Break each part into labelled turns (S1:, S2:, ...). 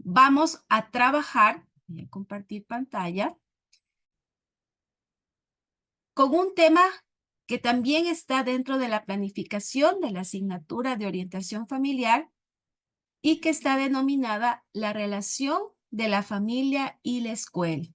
S1: vamos a trabajar, voy a compartir pantalla, con un tema que también está dentro de la planificación de la asignatura de orientación familiar y que está denominada la relación de la familia y la escuela.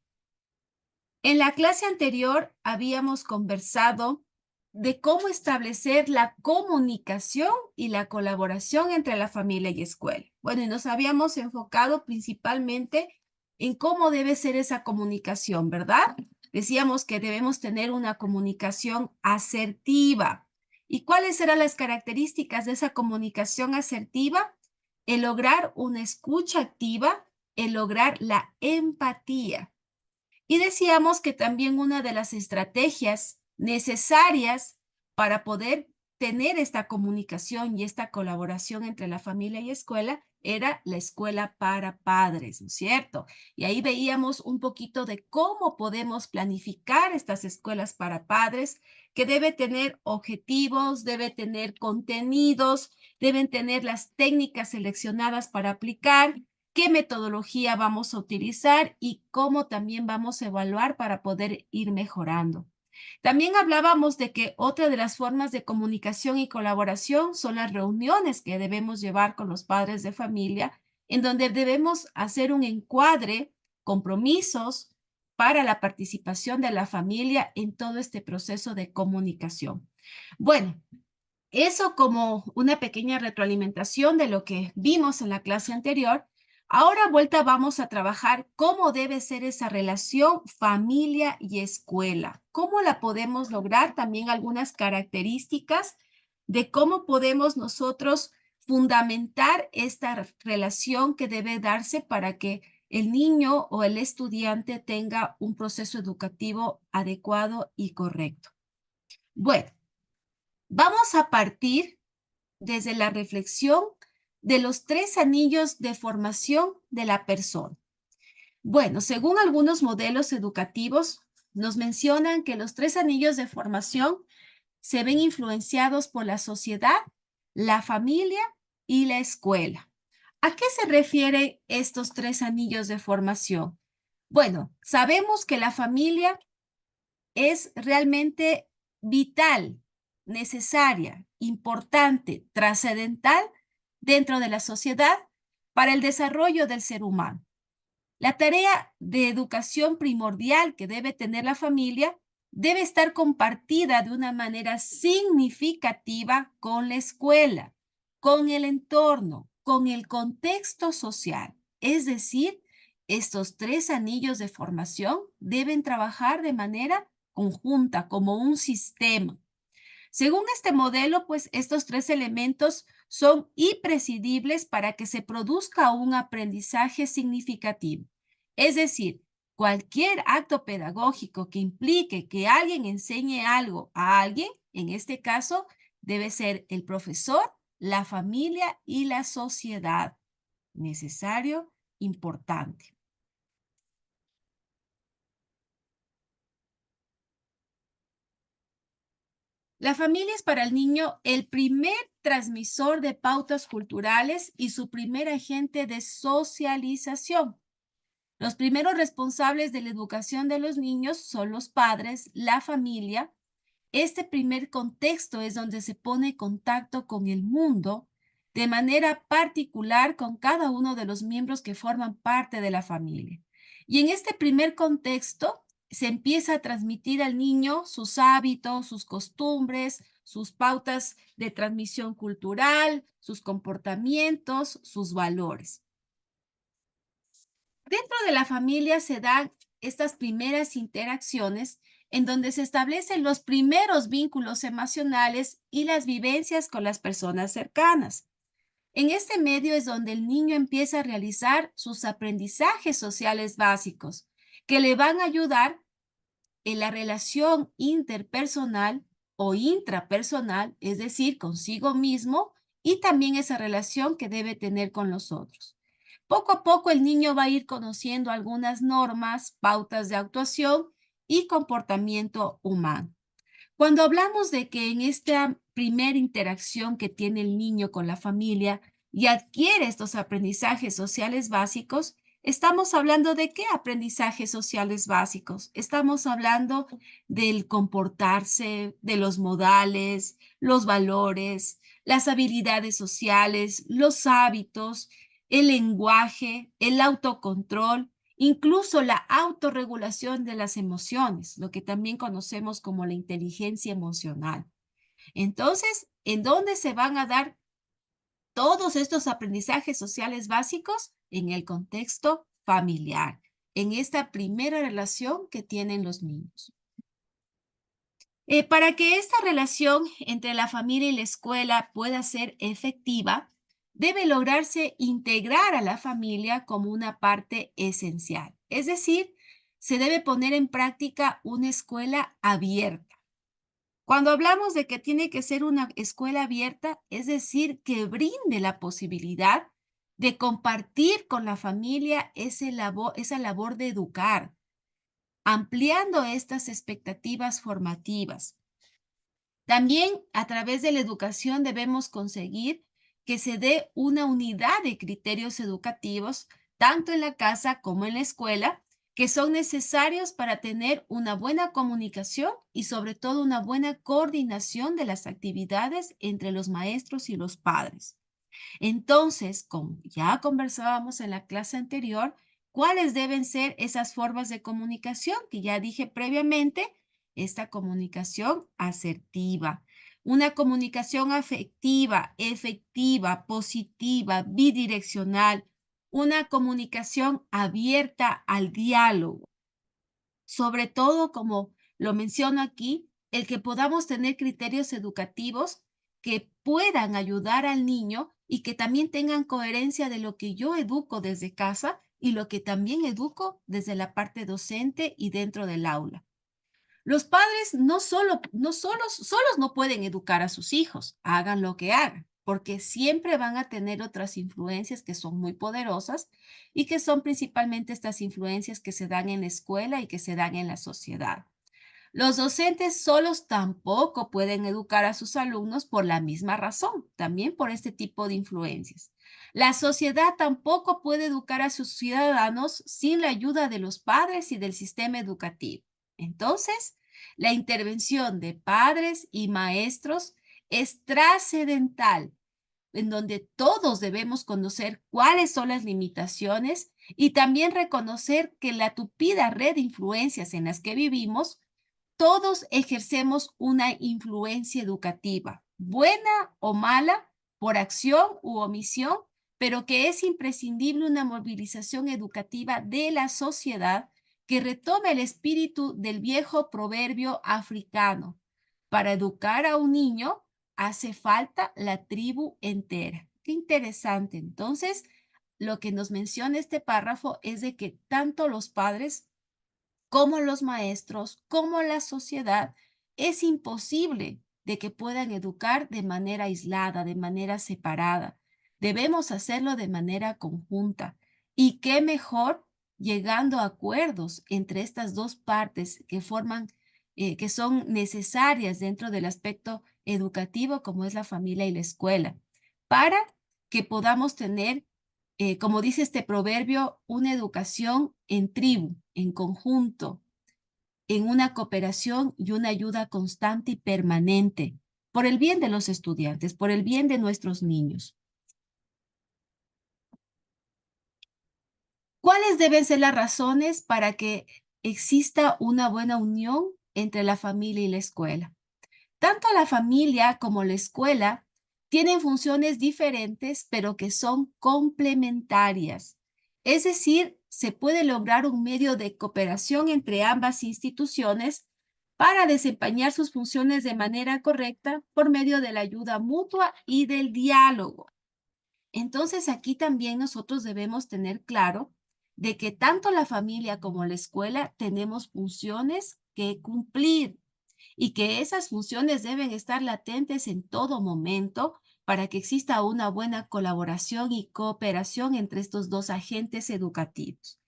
S1: En la clase anterior habíamos conversado de cómo establecer la comunicación y la colaboración entre la familia y escuela. Bueno, y nos habíamos enfocado principalmente en cómo debe ser esa comunicación, ¿verdad? Decíamos que debemos tener una comunicación asertiva. ¿Y cuáles eran las características de esa comunicación asertiva? El lograr una escucha activa, el lograr la empatía. Y decíamos que también una de las estrategias necesarias para poder tener esta comunicación y esta colaboración entre la familia y escuela era la escuela para padres, ¿no es cierto? Y ahí veíamos un poquito de cómo podemos planificar estas escuelas para padres, que debe tener objetivos, debe tener contenidos, deben tener las técnicas seleccionadas para aplicar, qué metodología vamos a utilizar y cómo también vamos a evaluar para poder ir mejorando. También hablábamos de que otra de las formas de comunicación y colaboración son las reuniones que debemos llevar con los padres de familia, en donde debemos hacer un encuadre, compromisos para la participación de la familia en todo este proceso de comunicación. Bueno, eso como una pequeña retroalimentación de lo que vimos en la clase anterior. Ahora vuelta vamos a trabajar cómo debe ser esa relación familia y escuela. ¿Cómo la podemos lograr? También algunas características de cómo podemos nosotros fundamentar esta relación que debe darse para que el niño o el estudiante tenga un proceso educativo adecuado y correcto. Bueno, vamos a partir desde la reflexión de los 3 anillos de formación de la persona. Bueno, según algunos modelos educativos, nos mencionan que los 3 anillos de formación se ven influenciados por la sociedad, la familia y la escuela. ¿A qué se refieren estos 3 anillos de formación? Bueno, sabemos que la familia es realmente vital, necesaria, importante, trascendental dentro de la sociedad para el desarrollo del ser humano. La tarea de educación primordial que debe tener la familia debe estar compartida de una manera significativa con la escuela, con el entorno, con el contexto social. Es decir, estos 3 anillos de formación deben trabajar de manera conjunta, como un sistema. Según este modelo, pues estos 3 elementos son imprescindibles para que se produzca un aprendizaje significativo. Es decir, cualquier acto pedagógico que implique que alguien enseñe algo a alguien, en este caso, debe ser el profesor, la familia y la sociedad. Necesario, importante. La familia es para el niño el primer transmisor de pautas culturales y su primer agente de socialización. Los primeros responsables de la educación de los niños son los padres, la familia. Este primer contexto es donde se pone en contacto con el mundo de manera particular con cada uno de los miembros que forman parte de la familia. Y en este primer contexto se empieza a transmitir al niño sus hábitos, sus costumbres, sus pautas de transmisión cultural, sus comportamientos, sus valores. Dentro de la familia se dan estas primeras interacciones en donde se establecen los primeros vínculos emocionales y las vivencias con las personas cercanas. En este medio es donde el niño empieza a realizar sus aprendizajes sociales básicos, que le van a ayudar en la relación interpersonal o intrapersonal, es decir, consigo mismo, y también esa relación que debe tener con los otros. Poco a poco el niño va a ir conociendo algunas normas, pautas de actuación y comportamiento humano. Cuando hablamos de que en esta primera interacción que tiene el niño con la familia, y adquiere estos aprendizajes sociales básicos, estamos hablando de qué aprendizajes sociales básicos. Estamos hablando del comportarse, de los modales, los valores, las habilidades sociales, los hábitos, el lenguaje, el autocontrol, incluso la autorregulación de las emociones, lo que también conocemos como la inteligencia emocional. Entonces, ¿en dónde se van a dar todos estos aprendizajes sociales básicos? En el contexto familiar, en esta primera relación que tienen los niños. Para que esta relación entre la familia y la escuela pueda ser efectiva, debe lograrse integrar a la familia como una parte esencial. Es decir, se debe poner en práctica una escuela abierta. Cuando hablamos de que tiene que ser una escuela abierta, es decir, que brinde la posibilidad de compartir con la familia esa labor de educar, ampliando estas expectativas formativas. También a través de la educación debemos conseguir que se dé una unidad de criterios educativos, tanto en la casa como en la escuela, que son necesarios para tener una buena comunicación y sobre todo una buena coordinación de las actividades entre los maestros y los padres. Entonces, como ya conversábamos en la clase anterior, ¿cuáles deben ser esas formas de comunicación que ya dije previamente? Esta comunicación asertiva, una comunicación afectiva, efectiva, positiva, bidireccional, una comunicación abierta al diálogo. Sobre todo, como lo menciono aquí, el que podamos tener criterios educativos que puedan ayudar al niño y que también tengan coherencia de lo que yo educo desde casa y lo que también educo desde la parte docente y dentro del aula. Los padres solos no pueden educar a sus hijos, hagan lo que hagan, porque siempre van a tener otras influencias que son muy poderosas y que son principalmente estas influencias que se dan en la escuela y que se dan en la sociedad. Los docentes solos tampoco pueden educar a sus alumnos por la misma razón, también por este tipo de influencias. La sociedad tampoco puede educar a sus ciudadanos sin la ayuda de los padres y del sistema educativo. Entonces, la intervención de padres y maestros es trascendental, en donde todos debemos conocer cuáles son las limitaciones y también reconocer que la tupida red de influencias en las que vivimos, todos ejercemos una influencia educativa, buena o mala, por acción u omisión, pero que es imprescindible una movilización educativa de la sociedad que retome el espíritu del viejo proverbio africano. Para educar a un niño hace falta la tribu entera. Qué interesante. Entonces, lo que nos menciona este párrafo es de que tanto los padres como los maestros, como la sociedad, es imposible de que puedan educar de manera aislada, de manera separada. Debemos hacerlo de manera conjunta. Y qué mejor llegando a acuerdos entre estas dos partes que forman, que son necesarias dentro del aspecto educativo, como es la familia y la escuela, para que podamos tener, como dice este proverbio, una educación en tribu, en conjunto, en una cooperación y una ayuda constante y permanente, por el bien de los estudiantes, por el bien de nuestros niños. ¿Cuáles deben ser las razones para que exista una buena unión entre la familia y la escuela? Tanto la familia como la escuela tienen funciones diferentes, pero que son complementarias. Es decir, se puede lograr un medio de cooperación entre ambas instituciones para desempeñar sus funciones de manera correcta por medio de la ayuda mutua y del diálogo. Entonces, aquí también nosotros debemos tener claro de que tanto la familia como la escuela tenemos funciones que cumplir y que esas funciones deben estar latentes en todo momento para que exista una buena colaboración y cooperación entre estos dos agentes educativos.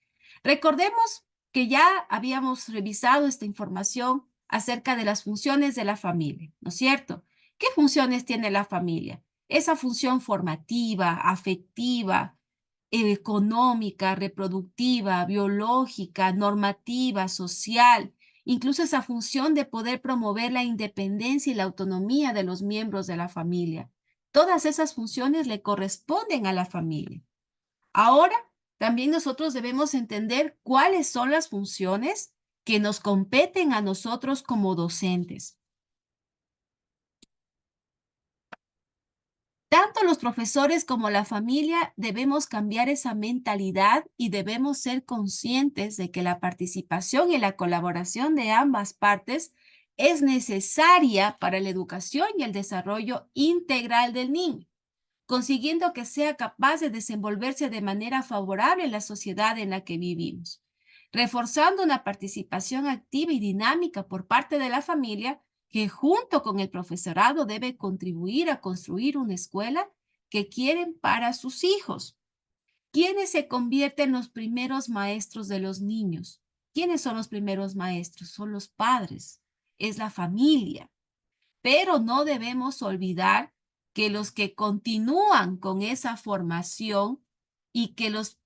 S1: Recordemos que ya habíamos revisado esta información acerca de las funciones de la familia, ¿no es cierto? ¿Qué funciones tiene la familia? esa función formativa, afectiva, económica, reproductiva, biológica, normativa, social, incluso esa función de poder promover la independencia y la autonomía de los miembros de la familia. Todas esas funciones le corresponden a la familia. Ahora, también nosotros debemos entender cuáles son las funciones que nos competen a nosotros como docentes. Tanto los profesores como la familia debemos cambiar esa mentalidad y debemos ser conscientes de que la participación y la colaboración de ambas partes es necesaria para la educación y el desarrollo integral del niño, consiguiendo que sea capaz de desenvolverse de manera favorable en la sociedad en la que vivimos. Reforzando una participación activa y dinámica por parte de la familia, que junto con el profesorado debe contribuir a construir una escuela que quieren para sus hijos. ¿Quiénes se convierten en los primeros maestros de los niños? ¿Quiénes son los primeros maestros? Son los padres, es la familia. Pero no debemos olvidar que los que continúan con esa formación y que los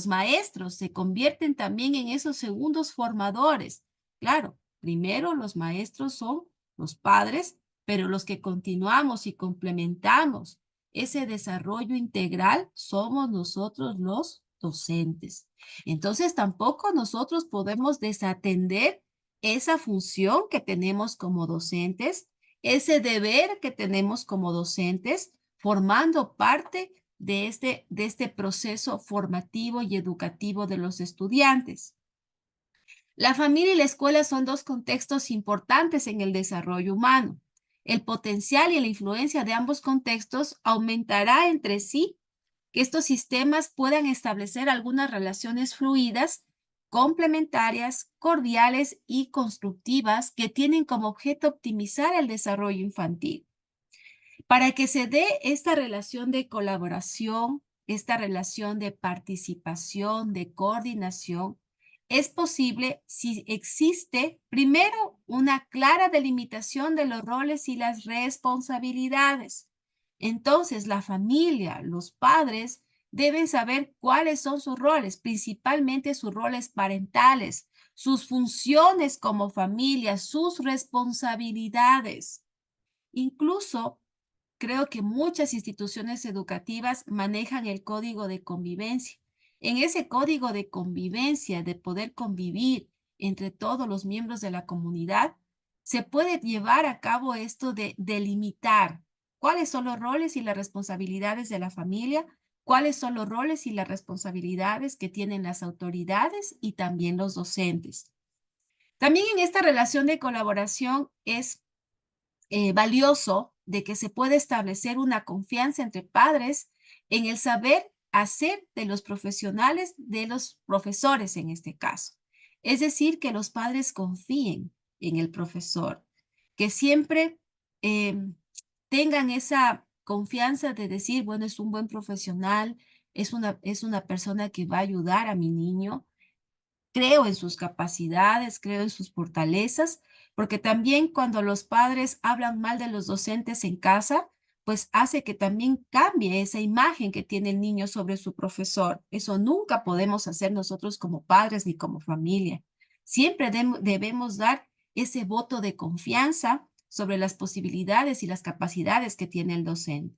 S1: maestros se convierten también en esos segundos formadores. Claro, primero los maestros son los padres, pero los que continuamos y complementamos ese desarrollo integral somos nosotros los docentes. Entonces tampoco nosotros podemos desatender esa función que tenemos como docentes, ese deber que tenemos como docentes, formando parte de este proceso formativo y educativo de los estudiantes. La familia y la escuela son dos contextos importantes en el desarrollo humano. El potencial y la influencia de ambos contextos aumentará entre sí que estos sistemas puedan establecer algunas relaciones fluidas, complementarias, cordiales y constructivas que tienen como objeto optimizar el desarrollo infantil. Para que se dé esta relación de colaboración, esta relación de participación, de coordinación, es posible si existe primero una clara delimitación de los roles y las responsabilidades. Entonces, la familia, los padres, deben saber cuáles son sus roles, principalmente sus roles parentales, sus funciones como familia, sus responsabilidades. Incluso creo que muchas instituciones educativas manejan el código de convivencia. En ese código de convivencia, de poder convivir entre todos los miembros de la comunidad, se puede llevar a cabo esto de delimitar cuáles son los roles y las responsabilidades de la familia, cuáles son los roles y las responsabilidades que tienen las autoridades y también los docentes. También en esta relación de colaboración es valioso de que se puede establecer una confianza entre padres en el saber hacer de los profesionales, de los profesores en este caso. Es decir, que los padres confíen en el profesor, que siempre tengan esa confianza de decir, bueno, es un buen profesional, es una persona que va a ayudar a mi niño, creo en sus capacidades, creo en sus fortalezas, porque también cuando los padres hablan mal de los docentes en casa, pues hace que también cambie esa imagen que tiene el niño sobre su profesor. Eso nunca podemos hacer nosotros como padres ni como familia. Siempre debemos dar ese voto de confianza sobre las posibilidades y las capacidades que tiene el docente.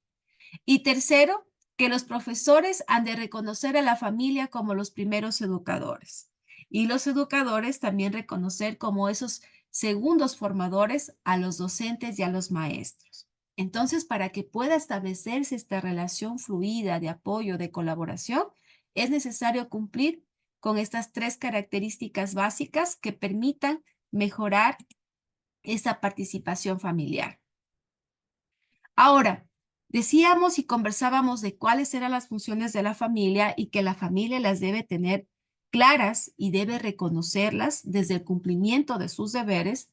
S1: Y tercero, que los profesores han de reconocer a la familia como los primeros educadores. Y los educadores también reconocer como esos segundos formadores a los docentes y a los maestros. Entonces, para que pueda establecerse esta relación fluida de apoyo, de colaboración, es necesario cumplir con estas tres características básicas que permitan mejorar esa participación familiar. Ahora, decíamos y conversábamos de cuáles eran las funciones de la familia y que la familia las debe tener claras y debe reconocerlas desde el cumplimiento de sus deberes.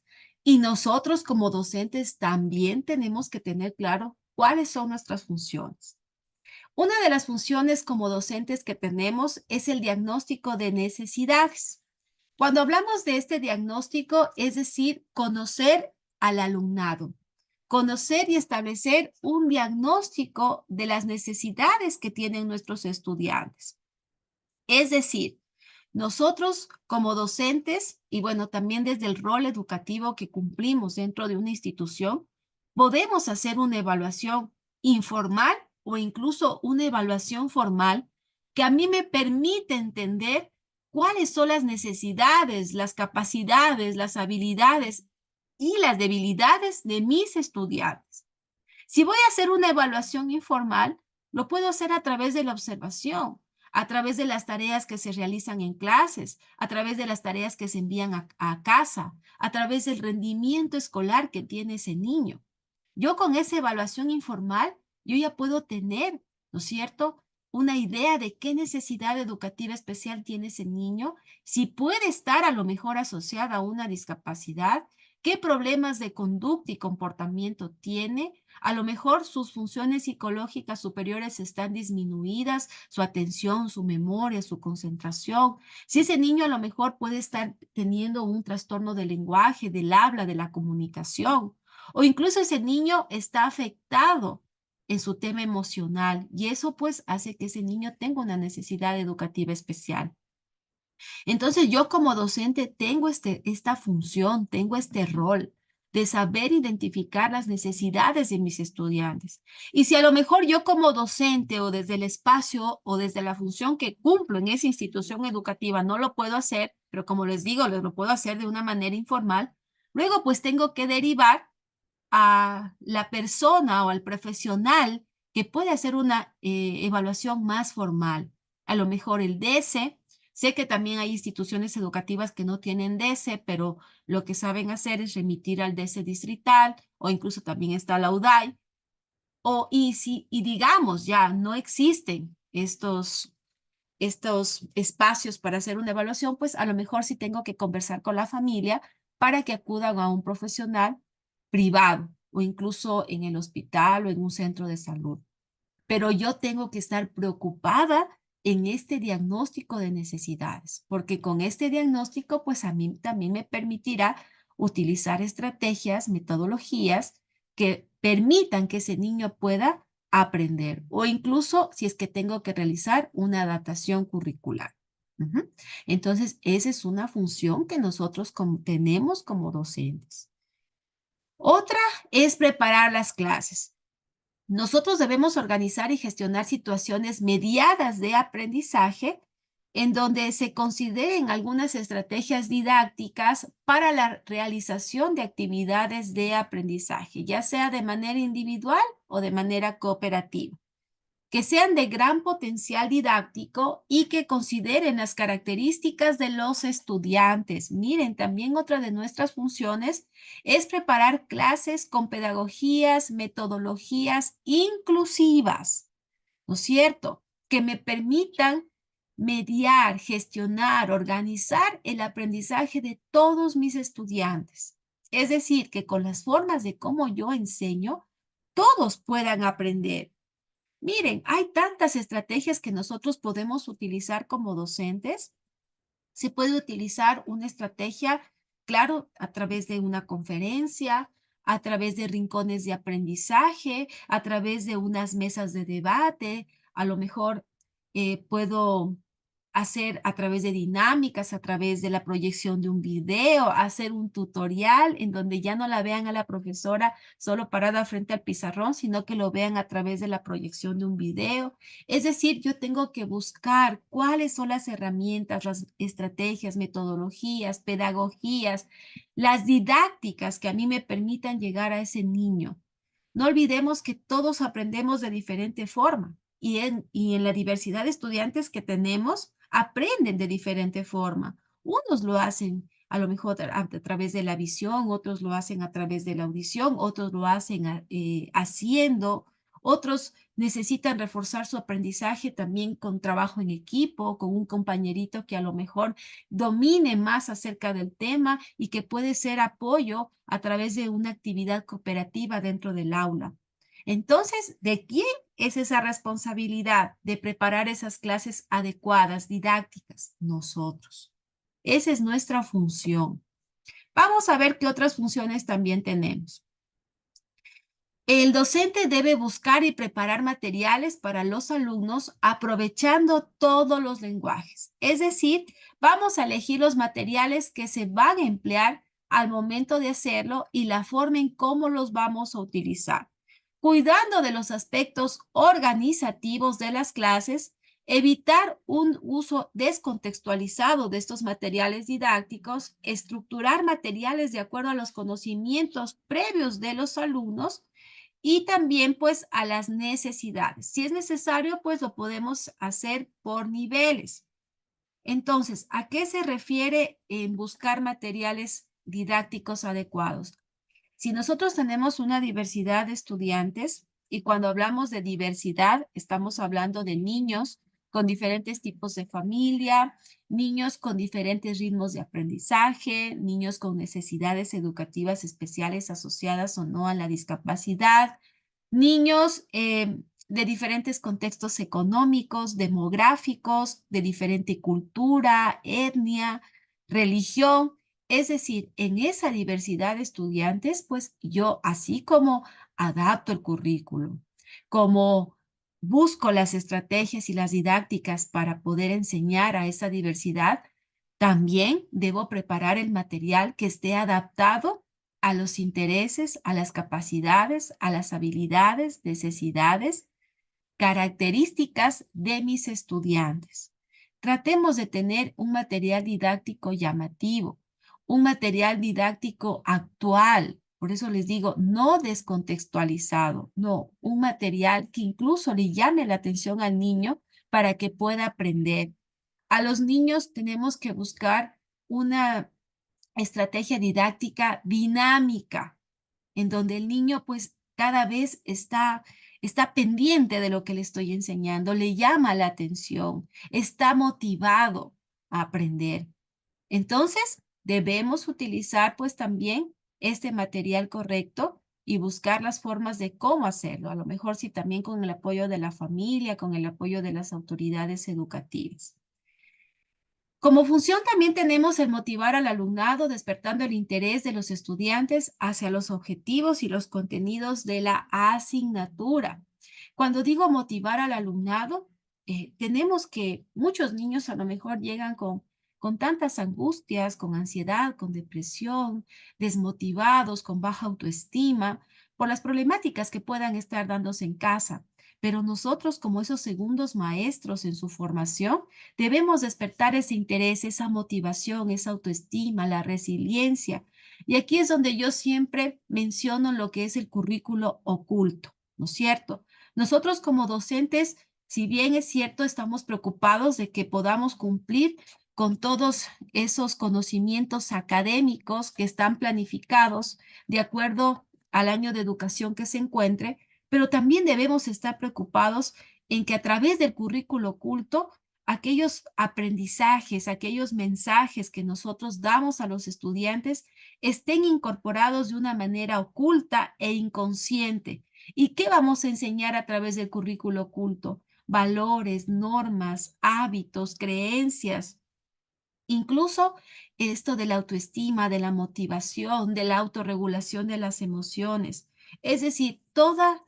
S1: Y nosotros como docentes también tenemos que tener claro cuáles son nuestras funciones. Una de las funciones como docentes que tenemos es el diagnóstico de necesidades. Cuando hablamos de este diagnóstico, es decir, conocer al alumnado, conocer y establecer un diagnóstico de las necesidades que tienen nuestros estudiantes. Es decir, nosotros como docentes, y bueno, también desde el rol educativo que cumplimos dentro de una institución, podemos hacer una evaluación informal o incluso una evaluación formal que a mí me permite entender cuáles son las necesidades, las capacidades, las habilidades y las debilidades de mis estudiantes. Si voy a hacer una evaluación informal, lo puedo hacer a través de la observación, a través de las tareas que se realizan en clases, a través de las tareas que se envían a casa, a través del rendimiento escolar que tiene ese niño. Yo con esa evaluación informal, yo ya puedo tener, ¿no es cierto?, una idea de qué necesidad educativa especial tiene ese niño, si puede estar a lo mejor asociada a una discapacidad, qué problemas de conducta y comportamiento tiene, a lo mejor sus funciones psicológicas superiores están disminuidas, su atención, su memoria, su concentración. Si ese niño a lo mejor puede estar teniendo un trastorno del lenguaje, del habla, de la comunicación, o incluso ese niño está afectado en su tema emocional y eso pues hace que ese niño tenga una necesidad educativa especial. Entonces yo como docente tengo esta función, tengo este rol de saber identificar las necesidades de mis estudiantes. Y si a lo mejor yo como docente o desde el espacio o desde la función que cumplo en esa institución educativa no lo puedo hacer, pero como les digo, lo puedo hacer de una manera informal, luego pues tengo que derivar a la persona o al profesional que puede hacer una evaluación más formal. A lo mejor el DS. Sé que también hay instituciones educativas que no tienen DS, pero lo que saben hacer es remitir al DS distrital o incluso también está la UDAI. Y digamos ya no existen estos espacios para hacer una evaluación, pues a lo mejor sí tengo que conversar con la familia para que acudan a un profesional privado o incluso en el hospital o en un centro de salud. Pero yo tengo que estar preocupada en este diagnóstico de necesidades, porque con este diagnóstico, pues a mí también me permitirá utilizar estrategias, metodologías que permitan que ese niño pueda aprender o incluso si es que tengo que realizar una adaptación curricular. Ujú. Entonces, esa es una función que nosotros tenemos como docentes. Otra es preparar las clases. Nosotros debemos organizar y gestionar situaciones mediadas de aprendizaje en donde se consideren algunas estrategias didácticas para la realización de actividades de aprendizaje, ya sea de manera individual o de manera cooperativa, que sean de gran potencial didáctico y que consideren las características de los estudiantes. Miren, también otra de nuestras funciones es preparar clases con pedagogías, metodologías inclusivas, ¿no es cierto? Que me permitan mediar, gestionar, organizar el aprendizaje de todos mis estudiantes. Es decir, que con las formas de cómo yo enseño, todos puedan aprender. Miren, hay tantas estrategias que nosotros podemos utilizar como docentes. Se puede utilizar una estrategia, claro, a través de una conferencia, a través de rincones de aprendizaje, a través de unas mesas de debate. A lo mejor puedo hacer a través de dinámicas, a través de la proyección de un video, hacer un tutorial en donde ya no la vean a la profesora solo parada frente al pizarrón, sino que lo vean a través de la proyección de un video. Es decir, yo tengo que buscar cuáles son las herramientas, las estrategias, metodologías, pedagogías, las didácticas que a mí me permitan llegar a ese niño. No olvidemos que todos aprendemos de diferente forma y en la diversidad de estudiantes que tenemos, aprenden de diferente forma. Unos lo hacen a lo mejor a través de la visión, otros lo hacen a través de la audición, otros lo hacen haciendo, otros necesitan reforzar su aprendizaje también con trabajo en equipo, con un compañerito que a lo mejor domine más acerca del tema y que puede ser apoyo a través de una actividad cooperativa dentro del aula. Entonces, ¿de quién es esa responsabilidad de preparar esas clases adecuadas, didácticas? Nosotros. Esa es nuestra función. Vamos a ver qué otras funciones también tenemos. El docente debe buscar y preparar materiales para los alumnos aprovechando todos los lenguajes. Es decir, vamos a elegir los materiales que se van a emplear al momento de hacerlo y la forma en cómo los vamos a utilizar. Cuidando de los aspectos organizativos de las clases, evitar un uso descontextualizado de estos materiales didácticos, estructurar materiales de acuerdo a los conocimientos previos de los alumnos y también pues a las necesidades. Si es necesario, pues lo podemos hacer por niveles. Entonces, ¿a qué se refiere en buscar materiales didácticos adecuados? Si nosotros tenemos una diversidad de estudiantes, y cuando hablamos de diversidad, estamos hablando de niños con diferentes tipos de familia, niños con diferentes ritmos de aprendizaje, niños con necesidades educativas especiales asociadas o no a la discapacidad, niños de diferentes contextos económicos, demográficos, de diferente cultura, etnia, religión. Es decir, en esa diversidad de estudiantes, pues yo así como adapto el currículum, como busco las estrategias y las didácticas para poder enseñar a esa diversidad, también debo preparar el material que esté adaptado a los intereses, a las capacidades, a las habilidades, necesidades, características de mis estudiantes. Tratemos de tener un material didáctico llamativo, un material didáctico actual. Por eso les digo, no descontextualizado, no, un material que incluso le llame la atención al niño para que pueda aprender. A los niños tenemos que buscar una estrategia didáctica dinámica, en donde el niño pues cada vez está pendiente de lo que le estoy enseñando, le llama la atención, está motivado a aprender. Entonces, debemos utilizar pues también este material correcto y buscar las formas de cómo hacerlo. A lo mejor sí también con el apoyo de la familia, con el apoyo de las autoridades educativas. Como función también tenemos el motivar al alumnado, despertando el interés de los estudiantes hacia los objetivos y los contenidos de la asignatura. Cuando digo motivar al alumnado, tenemos que muchos niños a lo mejor llegan con tantas angustias, con ansiedad, con depresión, desmotivados, con baja autoestima, por las problemáticas que puedan estar dándose en casa. Pero nosotros, como esos segundos maestros en su formación, debemos despertar ese interés, esa motivación, esa autoestima, la resiliencia. Y aquí es donde yo siempre menciono lo que es el currículo oculto, ¿no es cierto? Nosotros como docentes, si bien es cierto, estamos preocupados de que podamos cumplir con todos esos conocimientos académicos que están planificados de acuerdo al año de educación que se encuentre, pero también debemos estar preocupados en que a través del currículo oculto aquellos aprendizajes, aquellos mensajes que nosotros damos a los estudiantes estén incorporados de una manera oculta e inconsciente. ¿Y qué vamos a enseñar a través del currículo oculto? Valores, normas, hábitos, creencias, incluso esto de la autoestima, de la motivación, de la autorregulación de las emociones. Es decir, todas,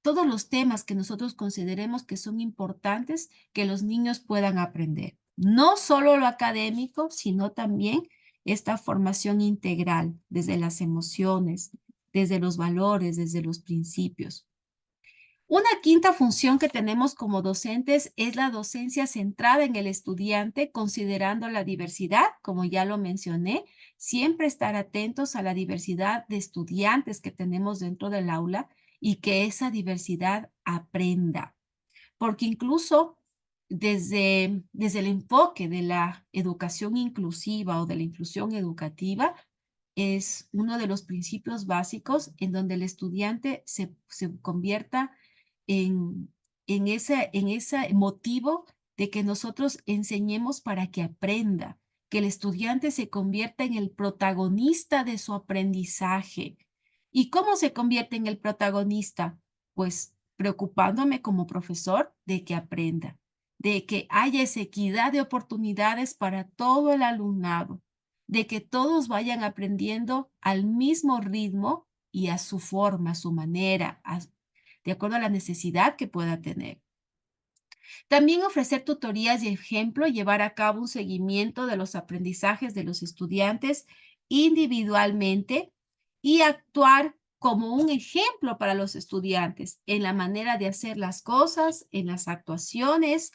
S1: todos los temas que nosotros consideremos que son importantes que los niños puedan aprender. No solo lo académico, sino también esta formación integral desde las emociones, desde los valores, desde los principios. Una quinta función que tenemos como docentes es la docencia centrada en el estudiante, considerando la diversidad, como ya lo mencioné, siempre estar atentos a la diversidad de estudiantes que tenemos dentro del aula y que esa diversidad aprenda. Porque incluso desde el enfoque de la educación inclusiva o de la inclusión educativa, es uno de los principios básicos en donde el estudiante se convierta en, en ese motivo de que nosotros enseñemos para que aprenda, que el estudiante se convierta en el protagonista de su aprendizaje. ¿Y cómo se convierte en el protagonista? Pues preocupándome como profesor de que aprenda, de que haya esa equidad de oportunidades para todo el alumnado, de que todos vayan aprendiendo al mismo ritmo y a su forma, a su manera, de acuerdo a la necesidad que pueda tener. También ofrecer tutorías y ejemplo, llevar a cabo un seguimiento de los aprendizajes de los estudiantes individualmente y actuar como un ejemplo para los estudiantes en la manera de hacer las cosas, en las actuaciones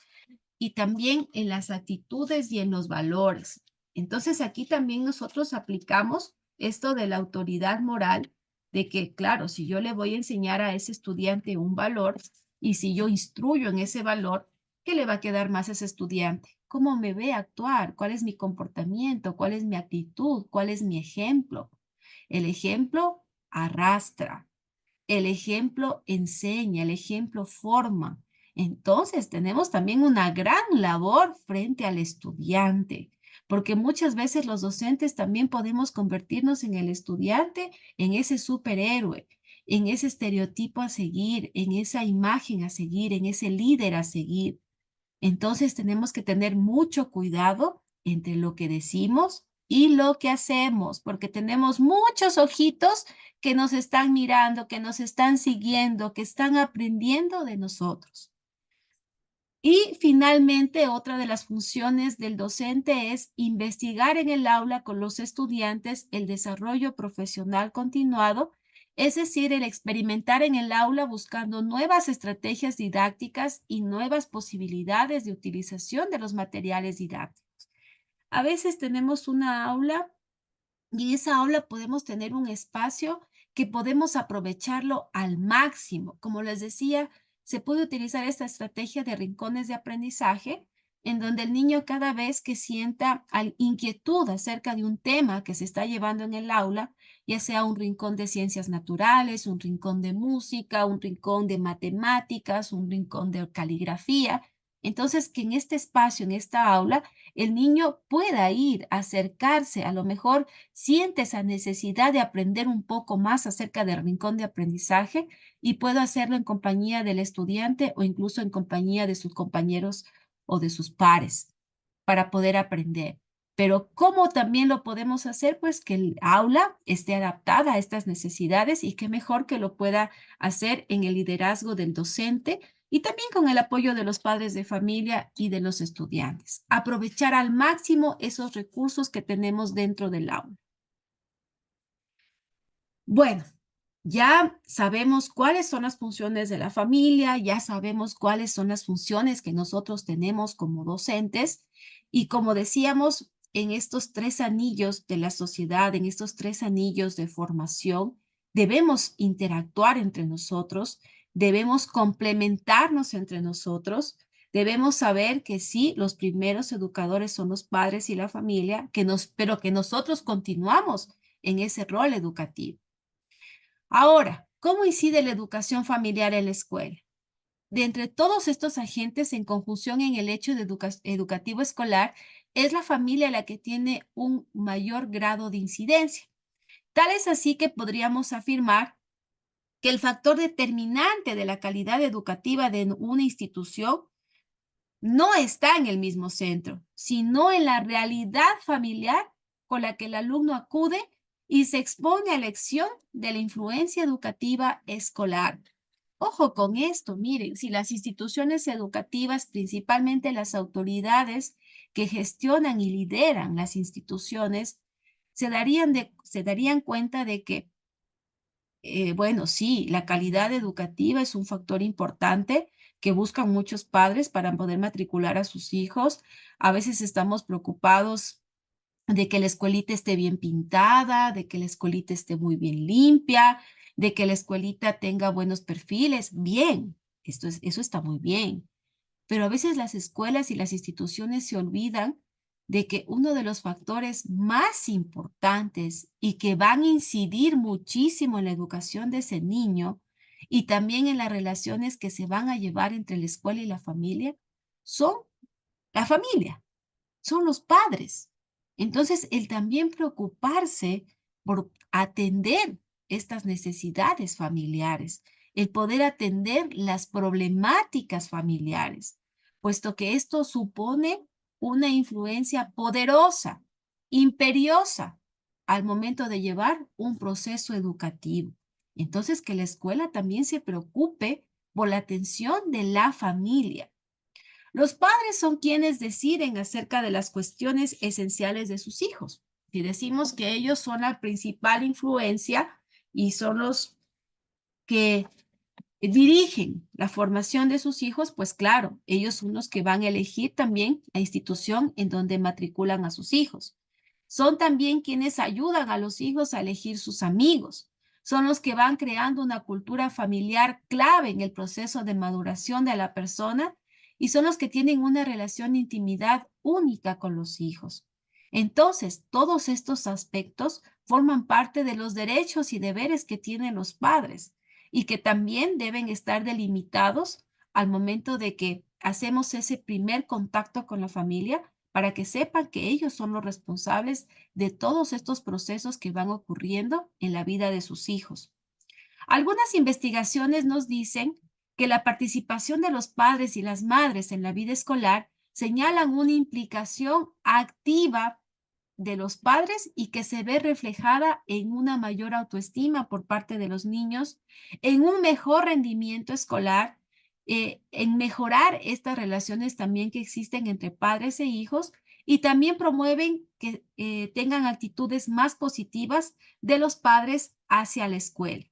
S1: y también en las actitudes y en los valores. Entonces aquí también nosotros aplicamos esto de la autoridad moral, de que, claro, si yo le voy a enseñar a ese estudiante un valor y si yo instruyo en ese valor, ¿qué le va a quedar más a ese estudiante? ¿Cómo me ve actuar? ¿Cuál es mi comportamiento? ¿Cuál es mi actitud? ¿Cuál es mi ejemplo? El ejemplo arrastra. El ejemplo enseña, el ejemplo forma. Entonces, tenemos también una gran labor frente al estudiante, porque muchas veces los docentes también podemos convertirnos en el estudiante, en ese superhéroe, en ese estereotipo a seguir, en esa imagen a seguir, en ese líder a seguir. Entonces tenemos que tener mucho cuidado entre lo que decimos y lo que hacemos, porque tenemos muchos ojitos que nos están mirando, que nos están siguiendo, que están aprendiendo de nosotros. Y finalmente, otra de las funciones del docente es investigar en el aula con los estudiantes el desarrollo profesional continuado, es decir, el experimentar en el aula buscando nuevas estrategias didácticas y nuevas posibilidades de utilización de los materiales didácticos. A veces tenemos una aula y en esa aula podemos tener un espacio que podemos aprovecharlo al máximo. Como les decía, se puede utilizar esta estrategia de rincones de aprendizaje, en donde el niño cada vez que sienta inquietud acerca de un tema que se está llevando en el aula, ya sea un rincón de ciencias naturales, un rincón de música, un rincón de matemáticas, un rincón de caligrafía, entonces que en este espacio, en esta aula, el niño pueda ir, acercarse, a lo mejor siente esa necesidad de aprender un poco más acerca del rincón de aprendizaje y puedo hacerlo en compañía del estudiante o incluso en compañía de sus compañeros o de sus pares para poder aprender. Pero ¿cómo también lo podemos hacer? Pues que el aula esté adaptada a estas necesidades y qué mejor que lo pueda hacer en el liderazgo del docente y también con el apoyo de los padres de familia y de los estudiantes. Aprovechar al máximo esos recursos que tenemos dentro del aula. Bueno, ya sabemos cuáles son las funciones de la familia, ya sabemos cuáles son las funciones que nosotros tenemos como docentes y como decíamos, en estos tres anillos de la sociedad, en estos tres anillos de formación, debemos interactuar entre nosotros, debemos complementarnos entre nosotros, debemos saber que sí, los primeros educadores son los padres y la familia, pero que nosotros continuamos en ese rol educativo. Ahora, ¿cómo incide la educación familiar en la escuela? De entre todos estos agentes en conjunción en el hecho de educativo escolar, es la familia la que tiene un mayor grado de incidencia. Tal es así que podríamos afirmar que el factor determinante de la calidad educativa de una institución no está en el mismo centro, sino en la realidad familiar con la que el alumno acude y se expone a la elección de la influencia educativa escolar. Ojo con esto, miren, si las instituciones educativas, principalmente las autoridades que gestionan y lideran las instituciones, se darían cuenta de que bueno, sí, la calidad educativa es un factor importante que buscan muchos padres para poder matricular a sus hijos. A veces estamos preocupados de que la escuelita esté bien pintada, de que la escuelita esté muy bien limpia, de que la escuelita tenga buenos perfiles. Bien, eso está muy bien. Pero a veces las escuelas y las instituciones se olvidan de que uno de los factores más importantes y que van a incidir muchísimo en la educación de ese niño y también en las relaciones que se van a llevar entre la escuela y la familia son la familia, son los padres. Entonces, el también preocuparse por atender estas necesidades familiares, el poder atender las problemáticas familiares, puesto que esto supone una influencia poderosa, imperiosa, al momento de llevar un proceso educativo. Entonces, que la escuela también se preocupe por la atención de la familia. Los padres son quienes deciden acerca de las cuestiones esenciales de sus hijos. Si decimos que ellos son la principal influencia y son los que dirigen la formación de sus hijos, pues claro, ellos son los que van a elegir también la institución en donde matriculan a sus hijos. Son también quienes ayudan a los hijos a elegir sus amigos. Son los que van creando una cultura familiar clave en el proceso de maduración de la persona y son los que tienen una relación de intimidad única con los hijos. Entonces, todos estos aspectos forman parte de los derechos y deberes que tienen los padres y que también deben estar delimitados al momento de que hacemos ese primer contacto con la familia para que sepan que ellos son los responsables de todos estos procesos que van ocurriendo en la vida de sus hijos. Algunas investigaciones nos dicen que la participación de los padres y las madres en la vida escolar señalan una implicación activa de los padres y que se ve reflejada en una mayor autoestima por parte de los niños, en un mejor rendimiento escolar, en mejorar estas relaciones también que existen entre padres e hijos y también promueven que tengan actitudes más positivas de los padres hacia la escuela.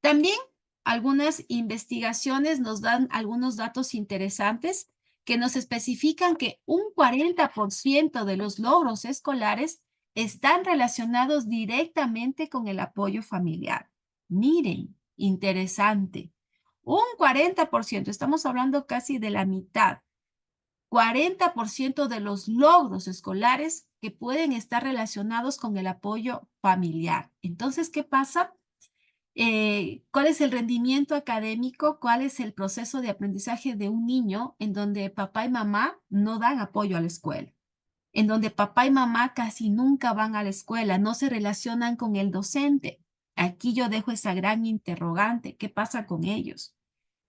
S1: También algunas investigaciones nos dan algunos datos interesantes que nos especifican que un 40% de los logros escolares están relacionados directamente con el apoyo familiar. Miren, interesante. Un 40%, estamos hablando casi de la mitad. 40% de los logros escolares que pueden estar relacionados con el apoyo familiar. Entonces, ¿qué pasa? ¿Cuál es el rendimiento académico? ¿Cuál es el proceso de aprendizaje de un niño en donde papá y mamá no dan apoyo a la escuela? En donde papá y mamá casi nunca van a la escuela, no se relacionan con el docente. Aquí yo dejo esa gran interrogante. ¿Qué pasa con ellos?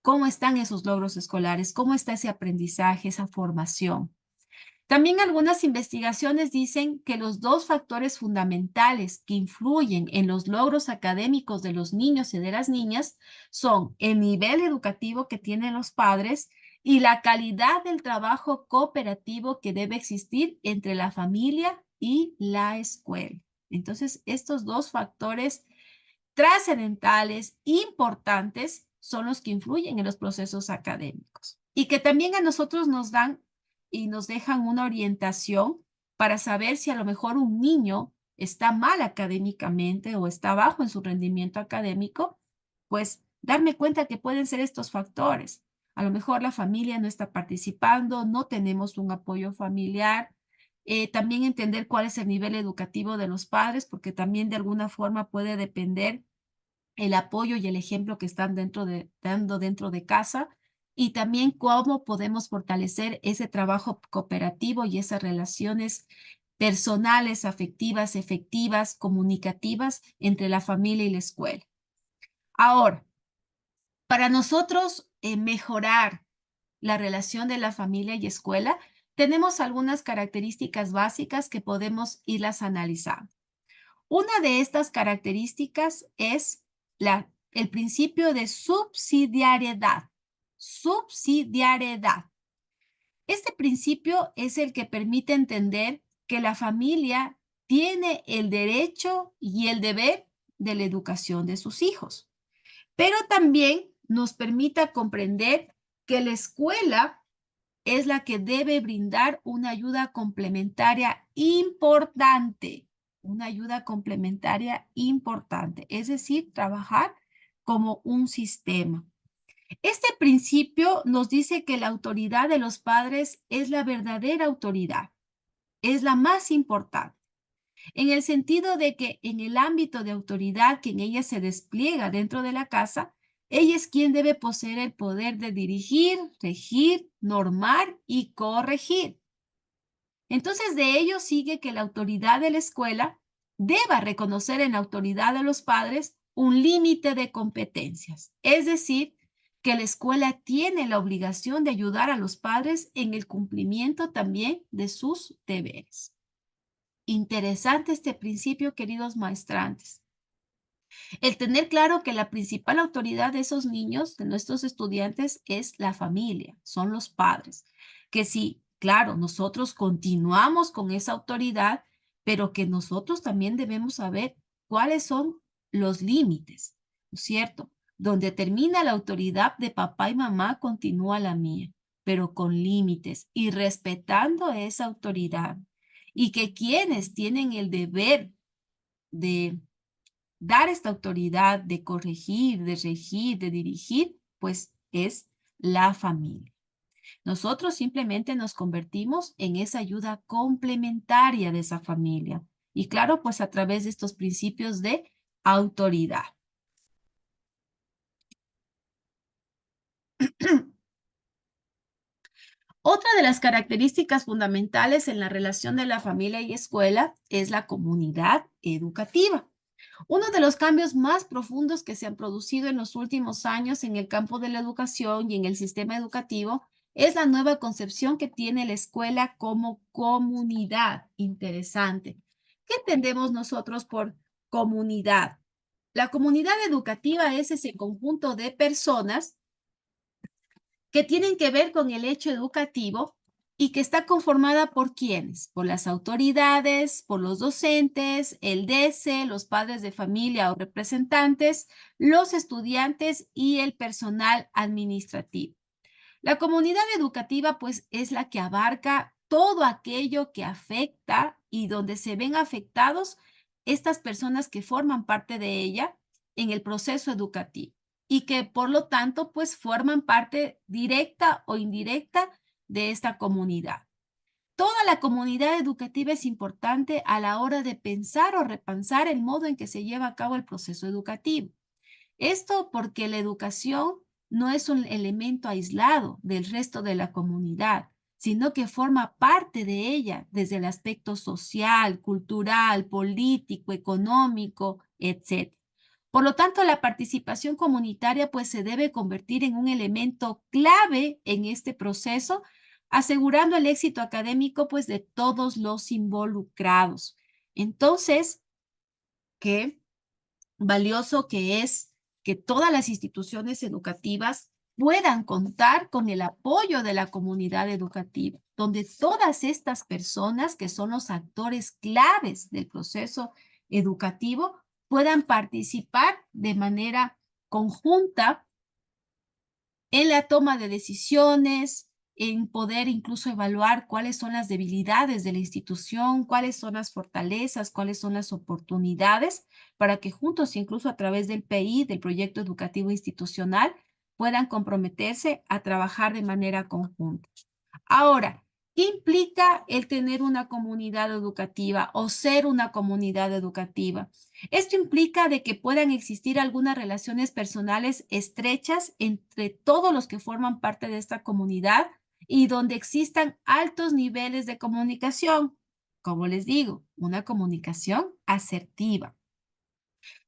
S1: ¿Cómo están esos logros escolares? ¿Cómo está ese aprendizaje, esa formación? También algunas investigaciones dicen que los dos factores fundamentales que influyen en los logros académicos de los niños y de las niñas son el nivel educativo que tienen los padres y la calidad del trabajo cooperativo que debe existir entre la familia y la escuela. Entonces, estos dos factores trascendentales, importantes, son los que influyen en los procesos académicos y que también a nosotros nos dan y nos dejan una orientación para saber si a lo mejor un niño está mal académicamente o está bajo en su rendimiento académico, pues darme cuenta que pueden ser estos factores. A lo mejor la familia no está participando, no tenemos un apoyo familiar. También entender cuál es el nivel educativo de los padres, porque también de alguna forma puede depender el apoyo y el ejemplo que están dando dentro de casa y también cómo podemos fortalecer ese trabajo cooperativo y esas relaciones personales, afectivas, efectivas, comunicativas entre la familia y la escuela. Ahora, para nosotros mejorar la relación de la familia y escuela, tenemos algunas características básicas que podemos irlas analizando. Una de estas características es el principio de subsidiariedad. Subsidiariedad. Este principio es el que permite entender que la familia tiene el derecho y el deber de la educación de sus hijos, pero también nos permite comprender que la escuela es la que debe brindar una ayuda complementaria importante, una ayuda complementaria importante, es decir, trabajar como un sistema. Este principio nos dice que la autoridad de los padres es la verdadera autoridad, es la más importante, en el sentido de que en el ámbito de autoridad que en ella se despliega dentro de la casa, ella es quien debe poseer el poder de dirigir, regir, normar y corregir. Entonces, de ello sigue que la autoridad de la escuela deba reconocer en la autoridad de los padres un límite de competencias, es decir, que la escuela tiene la obligación de ayudar a los padres en el cumplimiento también de sus deberes. Interesante este principio, queridos maestrantes. El tener claro que la principal autoridad de esos niños, de nuestros estudiantes, es la familia, son los padres. Que sí, claro, nosotros continuamos con esa autoridad, pero que nosotros también debemos saber cuáles son los límites, ¿no es cierto? Donde termina la autoridad de papá y mamá, continúa la mía, pero con límites y respetando esa autoridad. Y que quienes tienen el deber de dar esta autoridad de corregir, de regir, de dirigir, pues es la familia. Nosotros simplemente nos convertimos en esa ayuda complementaria de esa familia. Y claro, pues a través de estos principios de autoridad. Otra de las características fundamentales en la relación de la familia y escuela es la comunidad educativa. Uno de los cambios más profundos que se han producido en los últimos años en el campo de la educación y en el sistema educativo es la nueva concepción que tiene la escuela como comunidad. Interesante. ¿Qué entendemos nosotros por comunidad? La comunidad educativa es ese conjunto de personas que tienen que ver con el hecho educativo y que está conformada por quiénes, por las autoridades, por los docentes, el DC, los padres de familia o representantes, los estudiantes y el personal administrativo. La comunidad educativa, pues, es la que abarca todo aquello que afecta y donde se ven afectados estas personas que forman parte de ella en el proceso educativo y que, por lo tanto, pues, forman parte directa o indirecta de esta comunidad. Toda la comunidad educativa es importante a la hora de pensar o repensar el modo en que se lleva a cabo el proceso educativo. Esto porque la educación no es un elemento aislado del resto de la comunidad, sino que forma parte de ella desde el aspecto social, cultural, político, económico, etc. Por lo tanto, la participación comunitaria pues se debe convertir en un elemento clave en este proceso, asegurando el éxito académico pues de todos los involucrados. Entonces, ¿qué valioso que es que todas las instituciones educativas puedan contar con el apoyo de la comunidad educativa, donde todas estas personas que son los actores claves del proceso educativo puedan participar de manera conjunta en la toma de decisiones, en poder incluso evaluar cuáles son las debilidades de la institución, cuáles son las fortalezas, cuáles son las oportunidades, para que juntos, incluso a través del PI, del proyecto educativo institucional, puedan comprometerse a trabajar de manera conjunta. Ahora, ¿qué implica el tener una comunidad educativa o ser una comunidad educativa? Esto implica de que puedan existir algunas relaciones personales estrechas entre todos los que forman parte de esta comunidad y donde existan altos niveles de comunicación. Como les digo, una comunicación asertiva.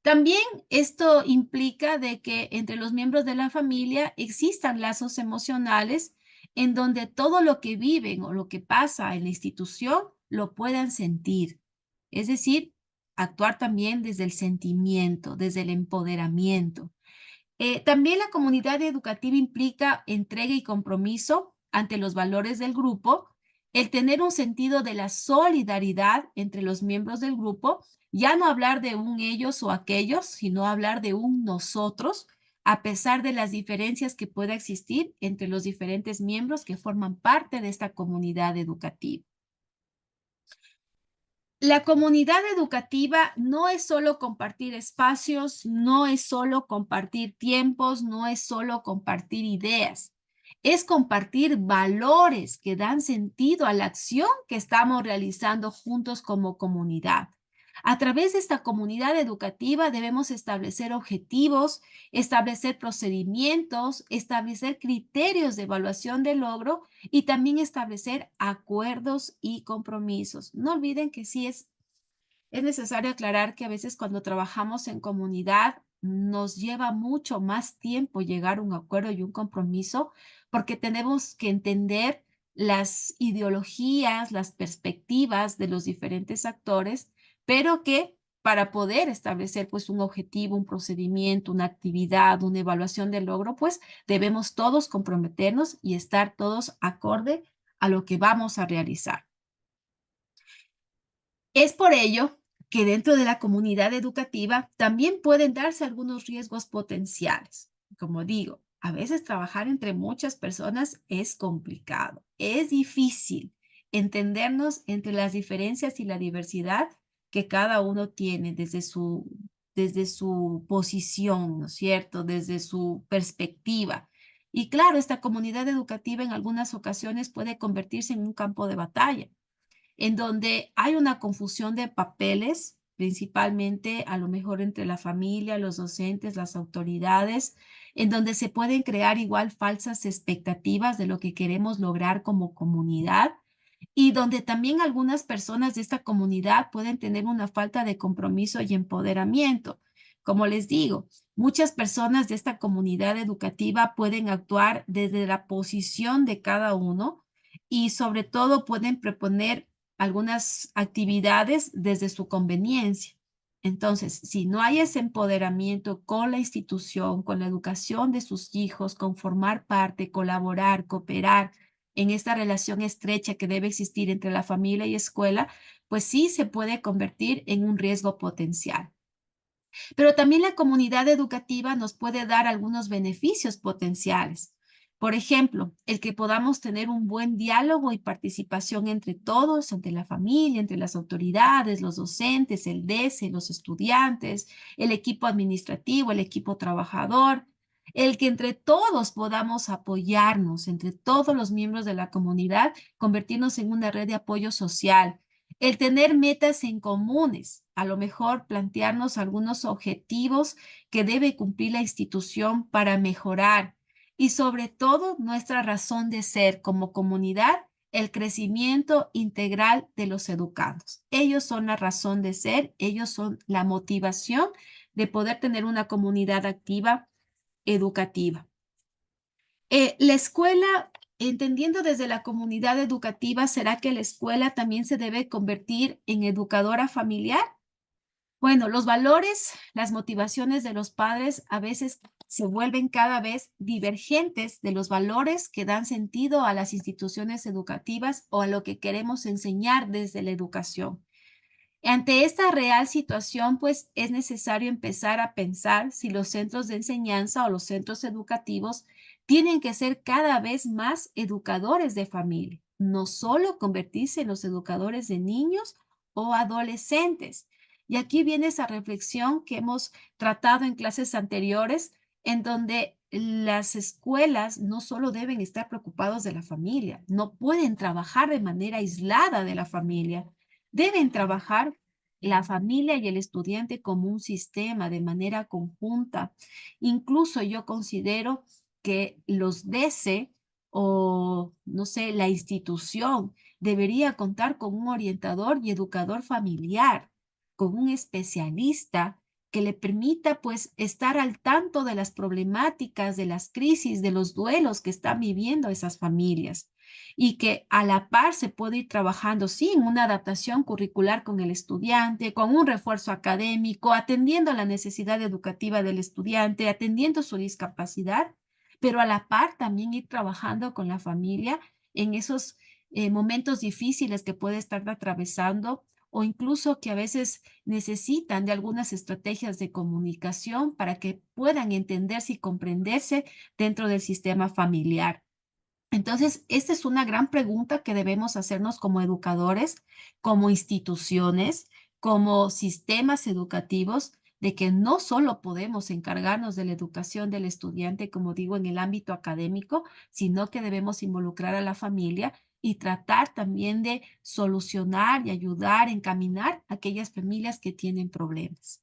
S1: También esto implica de que entre los miembros de la familia existan lazos emocionales en donde todo lo que viven o lo que pasa en la institución lo puedan sentir. Es decir, actuar también desde el sentimiento, desde el empoderamiento. También la comunidad educativa implica entrega y compromiso ante los valores del grupo, el tener un sentido de la solidaridad entre los miembros del grupo, ya no hablar de un ellos o aquellos, sino hablar de un nosotros, a pesar de las diferencias que pueda existir entre los diferentes miembros que forman parte de esta comunidad educativa. La comunidad educativa no es solo compartir espacios, no es solo compartir tiempos, no es solo compartir ideas. Es compartir valores que dan sentido a la acción que estamos realizando juntos como comunidad. A través de esta comunidad educativa debemos establecer objetivos, establecer procedimientos, establecer criterios de evaluación de logro y también establecer acuerdos y compromisos. No olviden que sí es necesario aclarar que a veces cuando trabajamos en comunidad nos lleva mucho más tiempo llegar a un acuerdo y un compromiso porque tenemos que entender las ideologías, las perspectivas de los diferentes actores, pero que para poder establecer pues un objetivo, un procedimiento, una actividad, una evaluación del logro, pues debemos todos comprometernos y estar todos acorde a lo que vamos a realizar. Es por ello que dentro de la comunidad educativa también pueden darse algunos riesgos potenciales. Como digo, a veces trabajar entre muchas personas es complicado, es difícil entendernos entre las diferencias y la diversidad que cada uno tiene desde su posición, ¿no es cierto? Desde su perspectiva. Y claro, esta comunidad educativa en algunas ocasiones puede convertirse en un campo de batalla en donde hay una confusión de papeles, principalmente a lo mejor entre la familia, los docentes, las autoridades, en donde se pueden crear igual falsas expectativas de lo que queremos lograr como comunidad y donde también algunas personas de esta comunidad pueden tener una falta de compromiso y empoderamiento. Como les digo, muchas personas de esta comunidad educativa pueden actuar desde la posición de cada uno y sobre todo pueden proponer algunas actividades desde su conveniencia. Entonces, si no hay ese empoderamiento con la institución, con la educación de sus hijos, con formar parte, colaborar, cooperar en esta relación estrecha que debe existir entre la familia y escuela, pues sí se puede convertir en un riesgo potencial. Pero también la comunidad educativa nos puede dar algunos beneficios potenciales. Por ejemplo, el que podamos tener un buen diálogo y participación entre todos, entre la familia, entre las autoridades, los docentes, el DESE, los estudiantes, el equipo administrativo, el equipo trabajador, el que entre todos podamos apoyarnos, entre todos los miembros de la comunidad, convertirnos en una red de apoyo social, el tener metas en comunes, a lo mejor plantearnos algunos objetivos que debe cumplir la institución para mejorar y sobre todo nuestra razón de ser como comunidad, el crecimiento integral de los educandos. Ellos son la razón de ser, ellos son la motivación de poder tener una comunidad activa educativa. La escuela, entendiendo desde la comunidad educativa, ¿será que la escuela también se debe convertir en educadora familiar? Bueno, los valores, las motivaciones de los padres a veces se vuelven cada vez divergentes de los valores que dan sentido a las instituciones educativas o a lo que queremos enseñar desde la educación. Ante esta real situación, pues es necesario empezar a pensar si los centros de enseñanza o los centros educativos tienen que ser cada vez más educadores de familia, no solo convertirse en los educadores de niños o adolescentes. Y aquí viene esa reflexión que hemos tratado en clases anteriores, en donde las escuelas no solo deben estar preocupados de la familia, no pueden trabajar de manera aislada de la familia. Deben trabajar la familia y el estudiante como un sistema de manera conjunta. Incluso yo considero que los DESE o, no sé, la institución debería contar con un orientador y educador familiar, con un especialista que le permita pues estar al tanto de las problemáticas, de las crisis, de los duelos que están viviendo esas familias y que a la par se puede ir trabajando, sí, en una adaptación curricular con el estudiante, con un refuerzo académico, atendiendo la necesidad educativa del estudiante, atendiendo su discapacidad, pero a la par también ir trabajando con la familia en esos momentos difíciles que puede estar atravesando o incluso que a veces necesitan de algunas estrategias de comunicación para que puedan entenderse y comprenderse dentro del sistema familiar. Entonces, esta es una gran pregunta que debemos hacernos como educadores, como instituciones, como sistemas educativos, de que no solo podemos encargarnos de la educación del estudiante, como digo, en el ámbito académico, sino que debemos involucrar a la familia y tratar también de solucionar y ayudar, encaminar a aquellas familias que tienen problemas.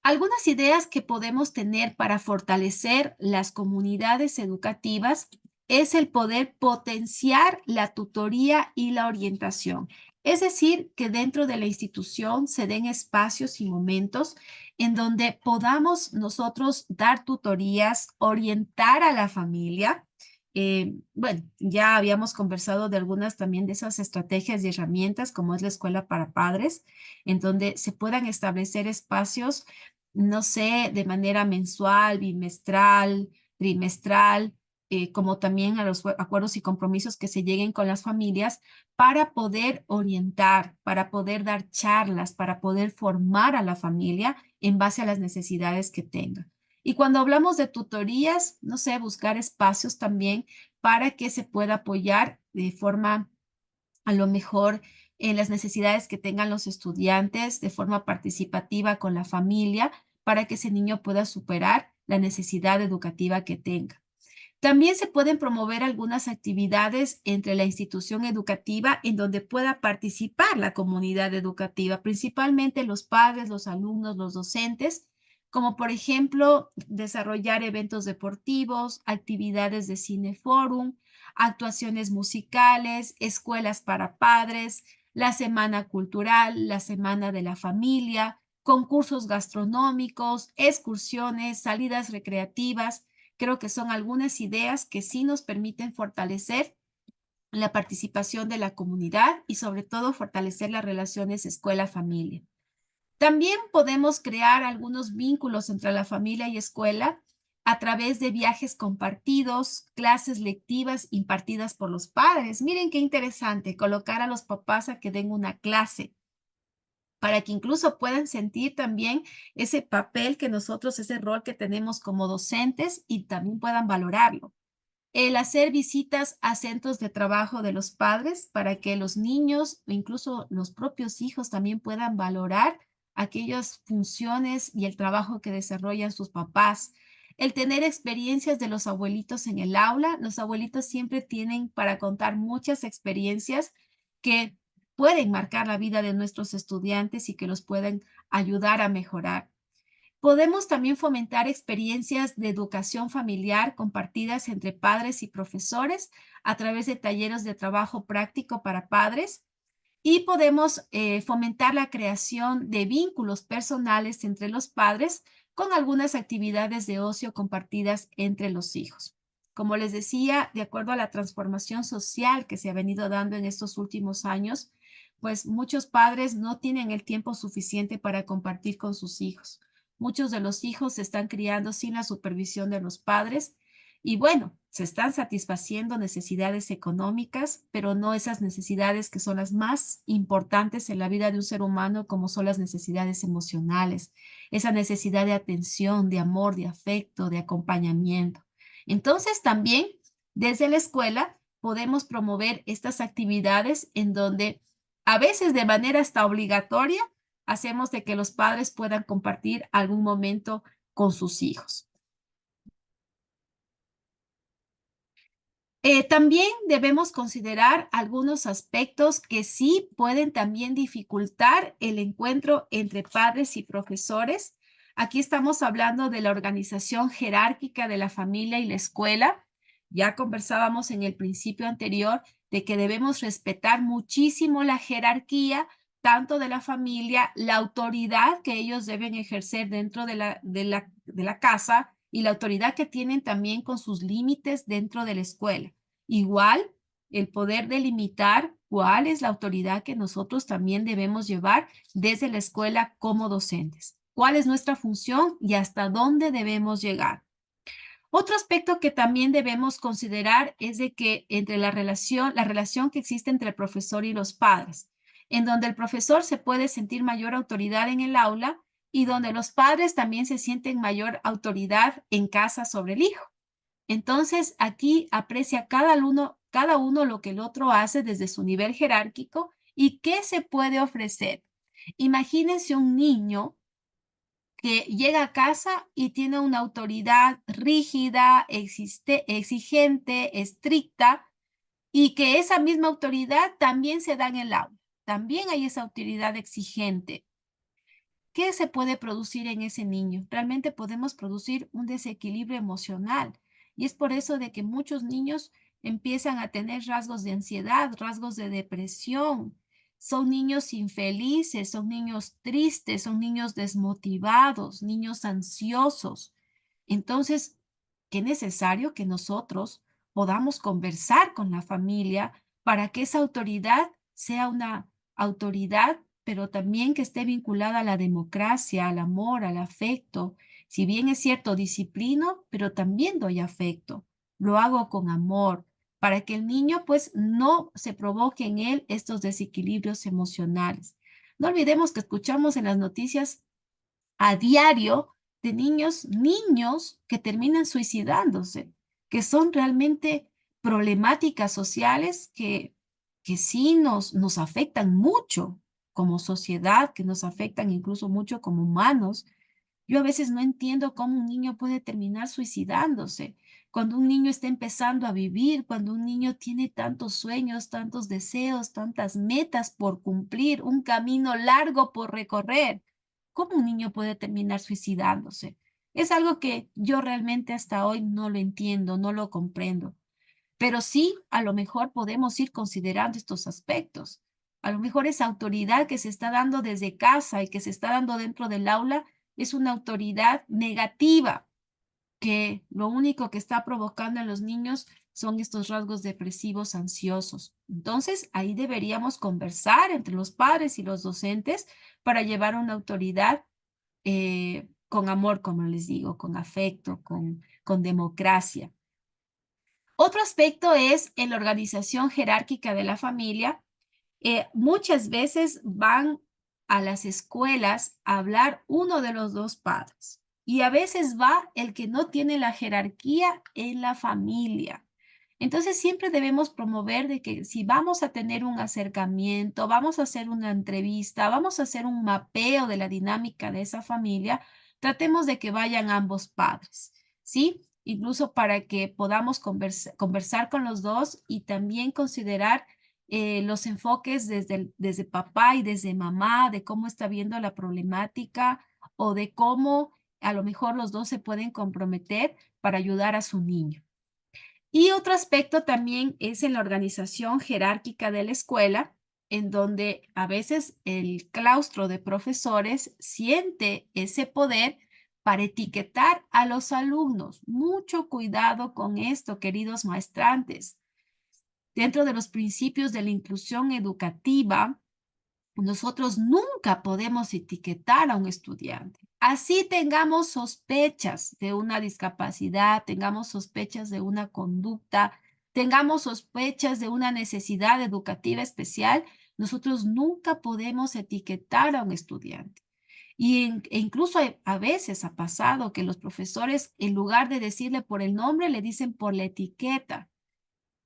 S1: Algunas ideas que podemos tener para fortalecer las comunidades educativas es el poder potenciar la tutoría y la orientación. Es decir, que dentro de la institución se den espacios y momentos en donde podamos nosotros dar tutorías, orientar a la familia Bueno, ya habíamos conversado de algunas también de esas estrategias y herramientas, como es la escuela para padres, en donde se puedan establecer espacios, no sé, de manera mensual, bimestral, trimestral, como también a los acuerdos y compromisos que se lleguen con las familias para poder orientar, para poder dar charlas, para poder formar a la familia en base a las necesidades que tenga. Y cuando hablamos de tutorías, no sé, buscar espacios también para que se pueda apoyar de forma, a lo mejor, en las necesidades que tengan los estudiantes, de forma participativa con la familia, para que ese niño pueda superar la necesidad educativa que tenga. También se pueden promover algunas actividades entre la institución educativa en donde pueda participar la comunidad educativa, principalmente los padres, los alumnos, los docentes, como por ejemplo desarrollar eventos deportivos, actividades de cineforum, actuaciones musicales, escuelas para padres, la semana cultural, la semana de la familia, concursos gastronómicos, excursiones, salidas recreativas. Creo que son algunas ideas que sí nos permiten fortalecer la participación de la comunidad y sobre todo fortalecer las relaciones escuela-familia. También podemos crear algunos vínculos entre la familia y escuela a través de viajes compartidos, clases lectivas impartidas por los padres. Miren qué interesante, colocar a los papás a que den una clase para que incluso puedan sentir también ese papel que nosotros, ese rol que tenemos como docentes y también puedan valorarlo. El hacer visitas a centros de trabajo de los padres para que los niños o incluso los propios hijos también puedan valorar aquellas funciones y el trabajo que desarrollan sus papás. El tener experiencias de los abuelitos en el aula. Los abuelitos siempre tienen para contar muchas experiencias que pueden marcar la vida de nuestros estudiantes y que los pueden ayudar a mejorar. Podemos también fomentar experiencias de educación familiar compartidas entre padres y profesores a través de talleres de trabajo práctico para padres y podemos fomentar la creación de vínculos personales entre los padres con algunas actividades de ocio compartidas entre los hijos. Como les decía, de acuerdo a la transformación social que se ha venido dando en estos últimos años, pues muchos padres no tienen el tiempo suficiente para compartir con sus hijos. Muchos de los hijos se están criando sin la supervisión de los padres y bueno, se están satisfaciendo necesidades económicas, pero no esas necesidades que son las más importantes en la vida de un ser humano, como son las necesidades emocionales, esa necesidad de atención, de amor, de afecto, de acompañamiento. Entonces, también desde la escuela podemos promover estas actividades en donde a veces de manera hasta obligatoria hacemos de que los padres puedan compartir algún momento con sus hijos. También debemos considerar algunos aspectos que sí pueden también dificultar el encuentro entre padres y profesores. Aquí estamos hablando de la organización jerárquica de la familia y la escuela. Ya conversábamos en el principio anterior de que debemos respetar muchísimo la jerarquía, tanto de la familia, la autoridad que ellos deben ejercer dentro de la casa y la autoridad que tienen también con sus límites dentro de la escuela. Igual, el poder delimitar cuál es la autoridad que nosotros también debemos llevar desde la escuela como docentes. ¿Cuál es nuestra función y hasta dónde debemos llegar? Otro aspecto que también debemos considerar es de que entre la relación que existe entre el profesor y los padres, en donde el profesor se puede sentir mayor autoridad en el aula y donde los padres también se sienten mayor autoridad en casa sobre el hijo. Entonces, aquí aprecia cada uno lo que el otro hace desde su nivel jerárquico y qué se puede ofrecer. Imagínense un niño que llega a casa y tiene una autoridad rígida, exigente, estricta, y que esa misma autoridad también se da en el aula. También hay esa autoridad exigente. ¿Qué se puede producir en ese niño? Realmente podemos producir un desequilibrio emocional y es por eso de que muchos niños empiezan a tener rasgos de ansiedad, rasgos de depresión. Son niños infelices, son niños tristes, son niños desmotivados, niños ansiosos. Entonces, qué necesario que nosotros podamos conversar con la familia para que esa autoridad sea una autoridad, pero también que esté vinculada a la democracia, al amor, al afecto. Si bien es cierto, disciplino, pero también doy afecto. Lo hago con amor, para que el niño pues no se provoque en él estos desequilibrios emocionales. No olvidemos que escuchamos en las noticias a diario de niños que terminan suicidándose, que son realmente problemáticas sociales que sí nos afectan mucho como sociedad, que nos afectan incluso mucho como humanos. Yo a veces no entiendo cómo un niño puede terminar suicidándose. Cuando un niño está empezando a vivir, cuando un niño tiene tantos sueños, tantos deseos, tantas metas por cumplir, un camino largo por recorrer, ¿cómo un niño puede terminar suicidándose? Es algo que yo realmente hasta hoy no lo entiendo, no lo comprendo. Pero sí, a lo mejor podemos ir considerando estos aspectos. A lo mejor esa autoridad que se está dando desde casa y que se está dando dentro del aula es una autoridad negativa, que lo único que está provocando en los niños son estos rasgos depresivos, ansiosos. Entonces, ahí deberíamos conversar entre los padres y los docentes para llevar una autoridad con amor, como les digo, con afecto, con democracia. Otro aspecto es en la organización jerárquica de la familia. Muchas veces van a las escuelas a hablar uno de los dos padres y a veces va el que no tiene la jerarquía en la familia. Entonces siempre debemos promover de que si vamos a tener un acercamiento, vamos a hacer una entrevista, vamos a hacer un mapeo de la dinámica de esa familia, tratemos de que vayan ambos padres, ¿sí? Incluso para que podamos conversar con los dos y también considerar los enfoques desde papá y desde mamá, de cómo está viendo la problemática o de cómo a lo mejor los dos se pueden comprometer para ayudar a su niño. Y otro aspecto también es en la organización jerárquica de la escuela, en donde a veces el claustro de profesores siente ese poder para etiquetar a los alumnos. Mucho cuidado con esto, queridos maestrantes. Dentro de los principios de la inclusión educativa, nosotros nunca podemos etiquetar a un estudiante. Así tengamos sospechas de una discapacidad, tengamos sospechas de una conducta, tengamos sospechas de una necesidad educativa especial, nosotros nunca podemos etiquetar a un estudiante. E incluso a veces ha pasado que los profesores, en lugar de decirle por el nombre, le dicen por la etiqueta: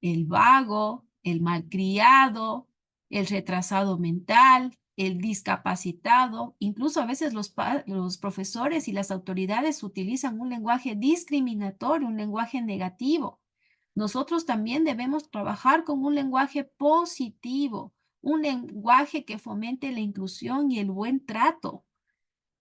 S1: el vago, el malcriado, el retrasado mental, el discapacitado. Incluso a veces los profesores y las autoridades utilizan un lenguaje discriminatorio, un lenguaje negativo. Nosotros también debemos trabajar con un lenguaje positivo, un lenguaje que fomente la inclusión y el buen trato.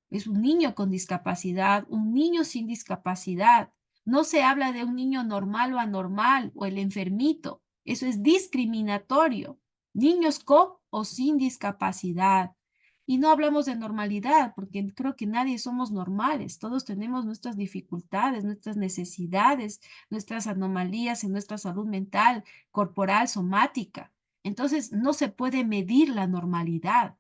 S1: Es un niño con discapacidad, un niño sin discapacidad. No se habla de un niño normal o anormal o el enfermito. Eso es discriminatorio. Niños con o sin discapacidad. Y no hablamos de normalidad, porque creo que nadie somos normales. Todos tenemos nuestras dificultades, nuestras necesidades, nuestras anomalías en nuestra salud mental, corporal, somática. Entonces, no se puede medir la normalidad.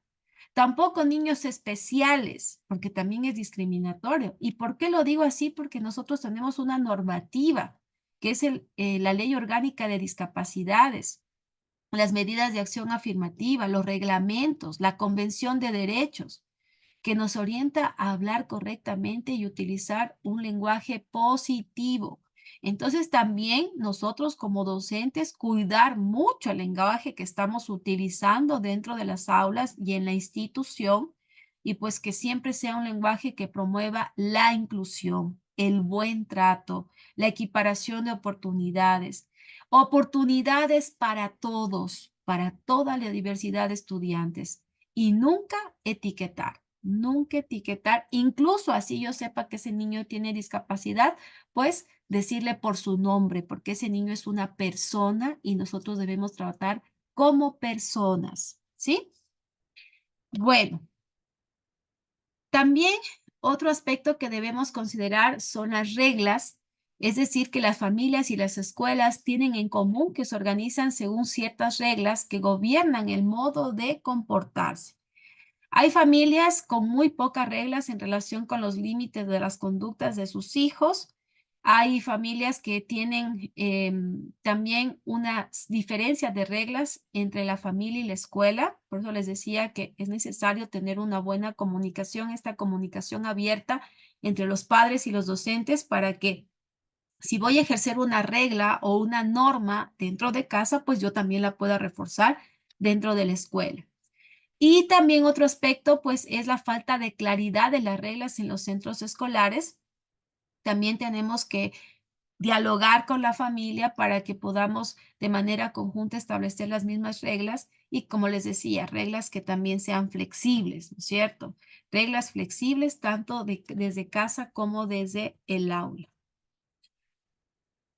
S1: Tampoco niños especiales, porque también es discriminatorio. ¿Y por qué lo digo así? Porque nosotros tenemos una normativa, que es la Ley Orgánica de Discapacidades, las medidas de acción afirmativa, los reglamentos, la Convención de Derechos, que nos orienta a hablar correctamente y utilizar un lenguaje positivo. Entonces también nosotros como docentes cuidar mucho el lenguaje que estamos utilizando dentro de las aulas y en la institución, y pues que siempre sea un lenguaje que promueva la inclusión, el buen trato, la equiparación de oportunidades, oportunidades para todos, para toda la diversidad de estudiantes y nunca etiquetar. Nunca etiquetar, incluso así yo sepa que ese niño tiene discapacidad, pues decirle por su nombre, porque ese niño es una persona y nosotros debemos tratar como personas, ¿sí? Bueno, también otro aspecto que debemos considerar son las reglas Es decir, que las familias y las escuelas tienen en común que se organizan según ciertas reglas que gobiernan el modo de comportarse. Hay familias con muy pocas reglas en relación con los límites de las conductas de sus hijos. Hay familias que tienen también una diferencia de reglas entre la familia y la escuela. Por eso les decía que es necesario tener una buena comunicación, esta comunicación abierta entre los padres y los docentes para que si voy a ejercer una regla o una norma dentro de casa, pues yo también la pueda reforzar dentro de la escuela. Y también otro aspecto, pues, es la falta de claridad de las reglas en los centros escolares. También tenemos que dialogar con la familia para que podamos de manera conjunta establecer las mismas reglas y, como les decía, reglas que también sean flexibles, ¿no es cierto? Reglas flexibles tanto desde casa como desde el aula.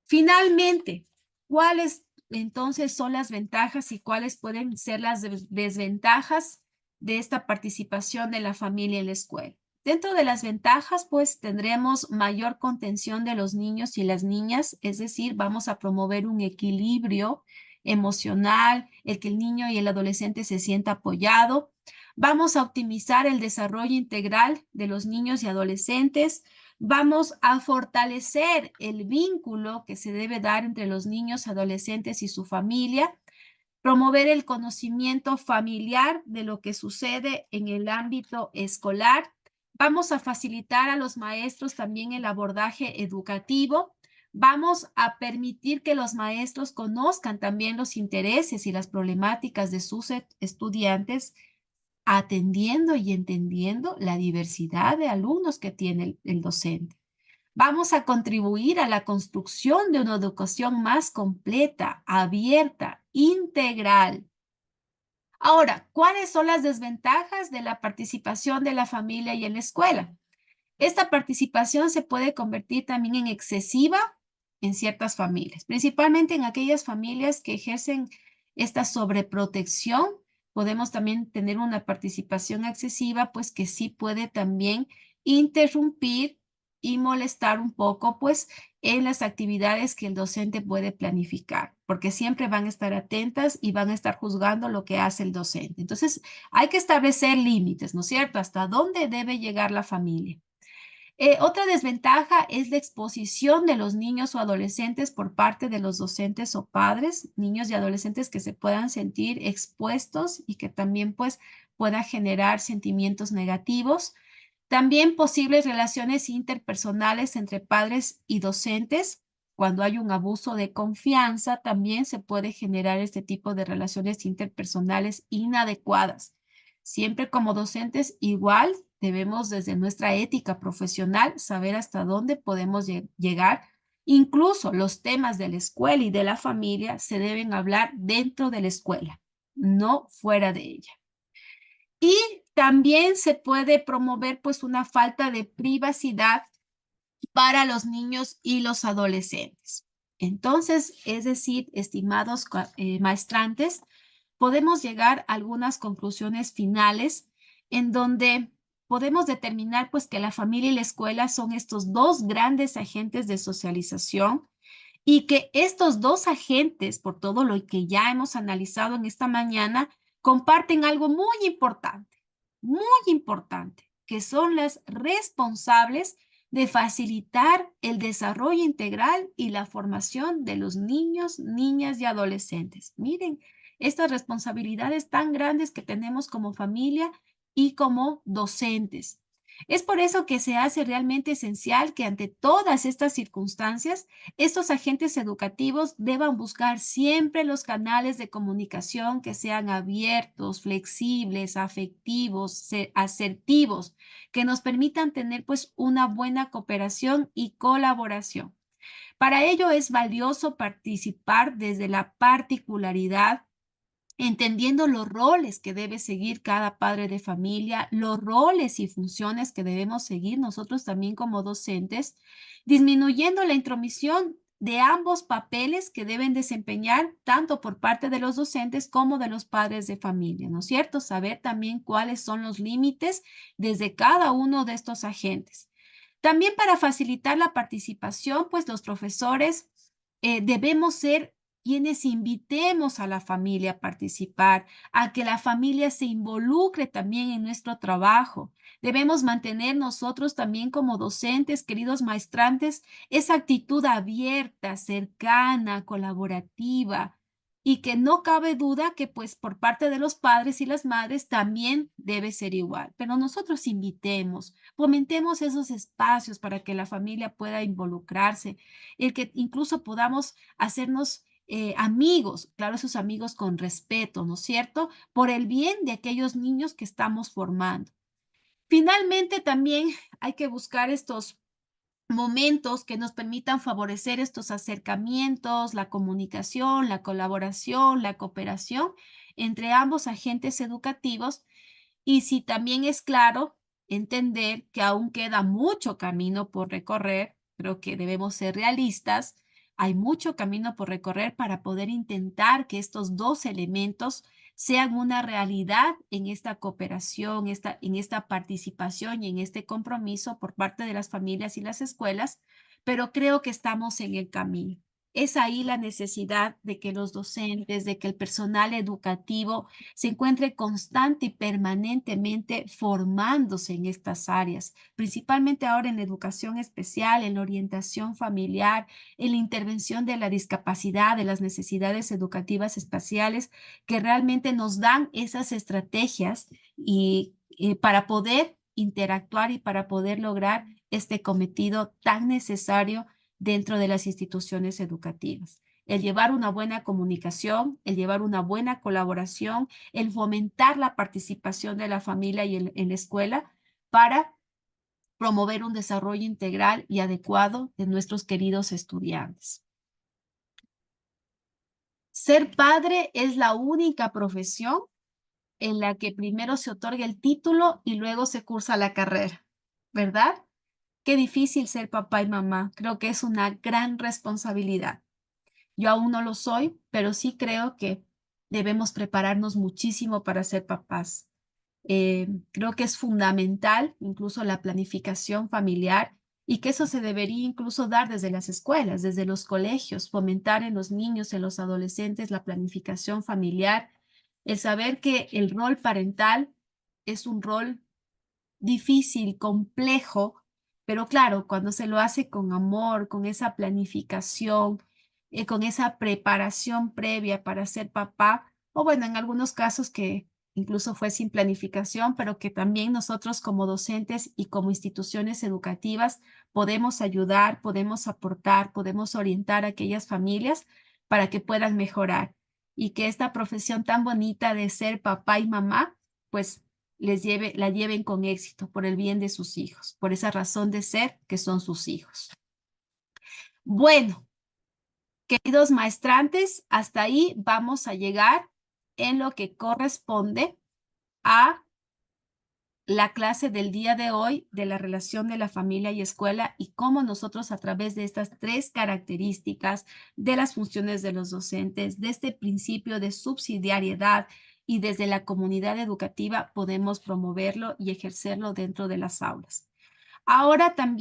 S1: Finalmente, ¿cuáles entonces son las ventajas y cuáles pueden ser las desventajas de esta participación de la familia en la escuela? Dentro de las ventajas, pues tendremos mayor contención de los niños y las niñas, es decir, vamos a promover un equilibrio emocional, el que el niño y el adolescente se sienta apoyado. Vamos a optimizar el desarrollo integral de los niños y adolescentes. Vamos a fortalecer el vínculo que se debe dar entre los niños, adolescentes y su familia, promover el conocimiento familiar de lo que sucede en el ámbito escolar. Vamos a facilitar a los maestros también el abordaje educativo. Vamos a permitir que los maestros conozcan también los intereses y las problemáticas de sus estudiantes, atendiendo y entendiendo la diversidad de alumnos que tiene el docente. Vamos a contribuir a la construcción de una educación más completa, abierta, integral. Ahora, ¿cuáles son las desventajas de la participación de la familia y en la escuela? Esta participación se puede convertir también en excesiva en ciertas familias, principalmente en aquellas familias que ejercen esta sobreprotección. Podemos también tener una participación excesiva, pues que sí puede también interrumpir y molestar un poco, pues, en las actividades que el docente puede planificar, porque siempre van a estar atentas y van a estar juzgando lo que hace el docente. Entonces, hay que establecer límites, ¿no es cierto? ¿Hasta dónde debe llegar la familia? Otra desventaja es la exposición de los niños o adolescentes por parte de los docentes o padres, niños y adolescentes que se puedan sentir expuestos y que también pues pueda generar sentimientos negativos. También posibles relaciones interpersonales entre padres y docentes. Cuando hay un abuso de confianza, también se puede generar este tipo de relaciones interpersonales inadecuadas. Siempre como docentes, igual debemos desde nuestra ética profesional saber hasta dónde podemos llegar. Incluso los temas de la escuela y de la familia se deben hablar dentro de la escuela, no fuera de ella. Y también se puede promover pues una falta de privacidad para los niños y los adolescentes. Entonces, es decir, estimados maestrantes, podemos llegar a algunas conclusiones finales en donde podemos determinar pues que la familia y la escuela son estos dos grandes agentes de socialización y que estos dos agentes, por todo lo que ya hemos analizado en esta mañana, comparten algo muy importante, que son las responsables de facilitar el desarrollo integral y la formación de los niños, niñas y adolescentes. Miren, estas responsabilidades tan grandes que tenemos como familia y como docentes. Es por eso que se hace realmente esencial que ante todas estas circunstancias, estos agentes educativos deban buscar siempre los canales de comunicación que sean abiertos, flexibles, afectivos, asertivos, que nos permitan tener pues una buena cooperación y colaboración. Para ello es valioso participar desde la particularidad, entendiendo los roles que debe seguir cada padre de familia, los roles y funciones que debemos seguir nosotros también como docentes, disminuyendo la intromisión de ambos papeles que deben desempeñar tanto por parte de los docentes como de los padres de familia, ¿no es cierto? Saber también cuáles son los límites desde cada uno de estos agentes. También para facilitar la participación, pues los profesores debemos ser quienes invitemos a la familia a participar, a que la familia se involucre también en nuestro trabajo. Debemos mantener nosotros también como docentes, queridos maestrantes, esa actitud abierta, cercana, colaborativa, y que no cabe duda que pues por parte de los padres y las madres también debe ser igual. Pero nosotros invitemos, fomentemos esos espacios para que la familia pueda involucrarse, el que incluso podamos hacernos amigos, claro, esos amigos con respeto, ¿no es cierto? Por el bien de aquellos niños que estamos formando. Finalmente, también hay que buscar estos momentos que nos permitan favorecer estos acercamientos, la comunicación, la colaboración, la cooperación entre ambos agentes educativos y si también es claro, entender que aún queda mucho camino por recorrer, creo que debemos ser realistas, hay mucho camino por recorrer para poder intentar que estos dos elementos sean una realidad en esta cooperación, en esta participación y en este compromiso por parte de las familias y las escuelas, pero creo que estamos en el camino. Es ahí la necesidad de que los docentes, de que el personal educativo se encuentre constante y permanentemente formándose en estas áreas, principalmente ahora en la educación especial, en la orientación familiar, en la intervención de la discapacidad, de las necesidades educativas espaciales, que realmente nos dan esas estrategias para poder interactuar y para poder lograr este cometido tan necesario dentro de las instituciones educativas. El llevar una buena comunicación, el llevar una buena colaboración, el fomentar la participación de la familia y en la escuela para promover un desarrollo integral y adecuado de nuestros queridos estudiantes. Ser padre es la única profesión en la que primero se otorga el título y luego se cursa la carrera, ¿verdad? Qué difícil ser papá y mamá. Creo que es una gran responsabilidad. Yo aún no lo soy, pero sí creo que debemos prepararnos muchísimo para ser papás. Creo que es fundamental incluso la planificación familiar y que eso se debería incluso dar desde las escuelas, desde los colegios, fomentar en los niños, en los adolescentes la planificación familiar, el saber que el rol parental es un rol difícil, complejo, pero claro, cuando se lo hace con amor, con esa planificación, con esa preparación previa para ser papá, o bueno, en algunos casos que incluso fue sin planificación, pero que también nosotros como docentes y como instituciones educativas podemos ayudar, podemos aportar, podemos orientar a aquellas familias para que puedan mejorar y que esta profesión tan bonita de ser papá y mamá, pues la lleven con éxito por el bien de sus hijos, por esa razón de ser que son sus hijos. Bueno, queridos maestrantes, hasta ahí vamos a llegar en lo que corresponde a la clase del día de hoy de la relación de la familia y escuela y cómo nosotros a través de estas tres características de las funciones de los docentes, de este principio de subsidiariedad y desde la comunidad educativa podemos promoverlo y ejercerlo dentro de las aulas. Ahora también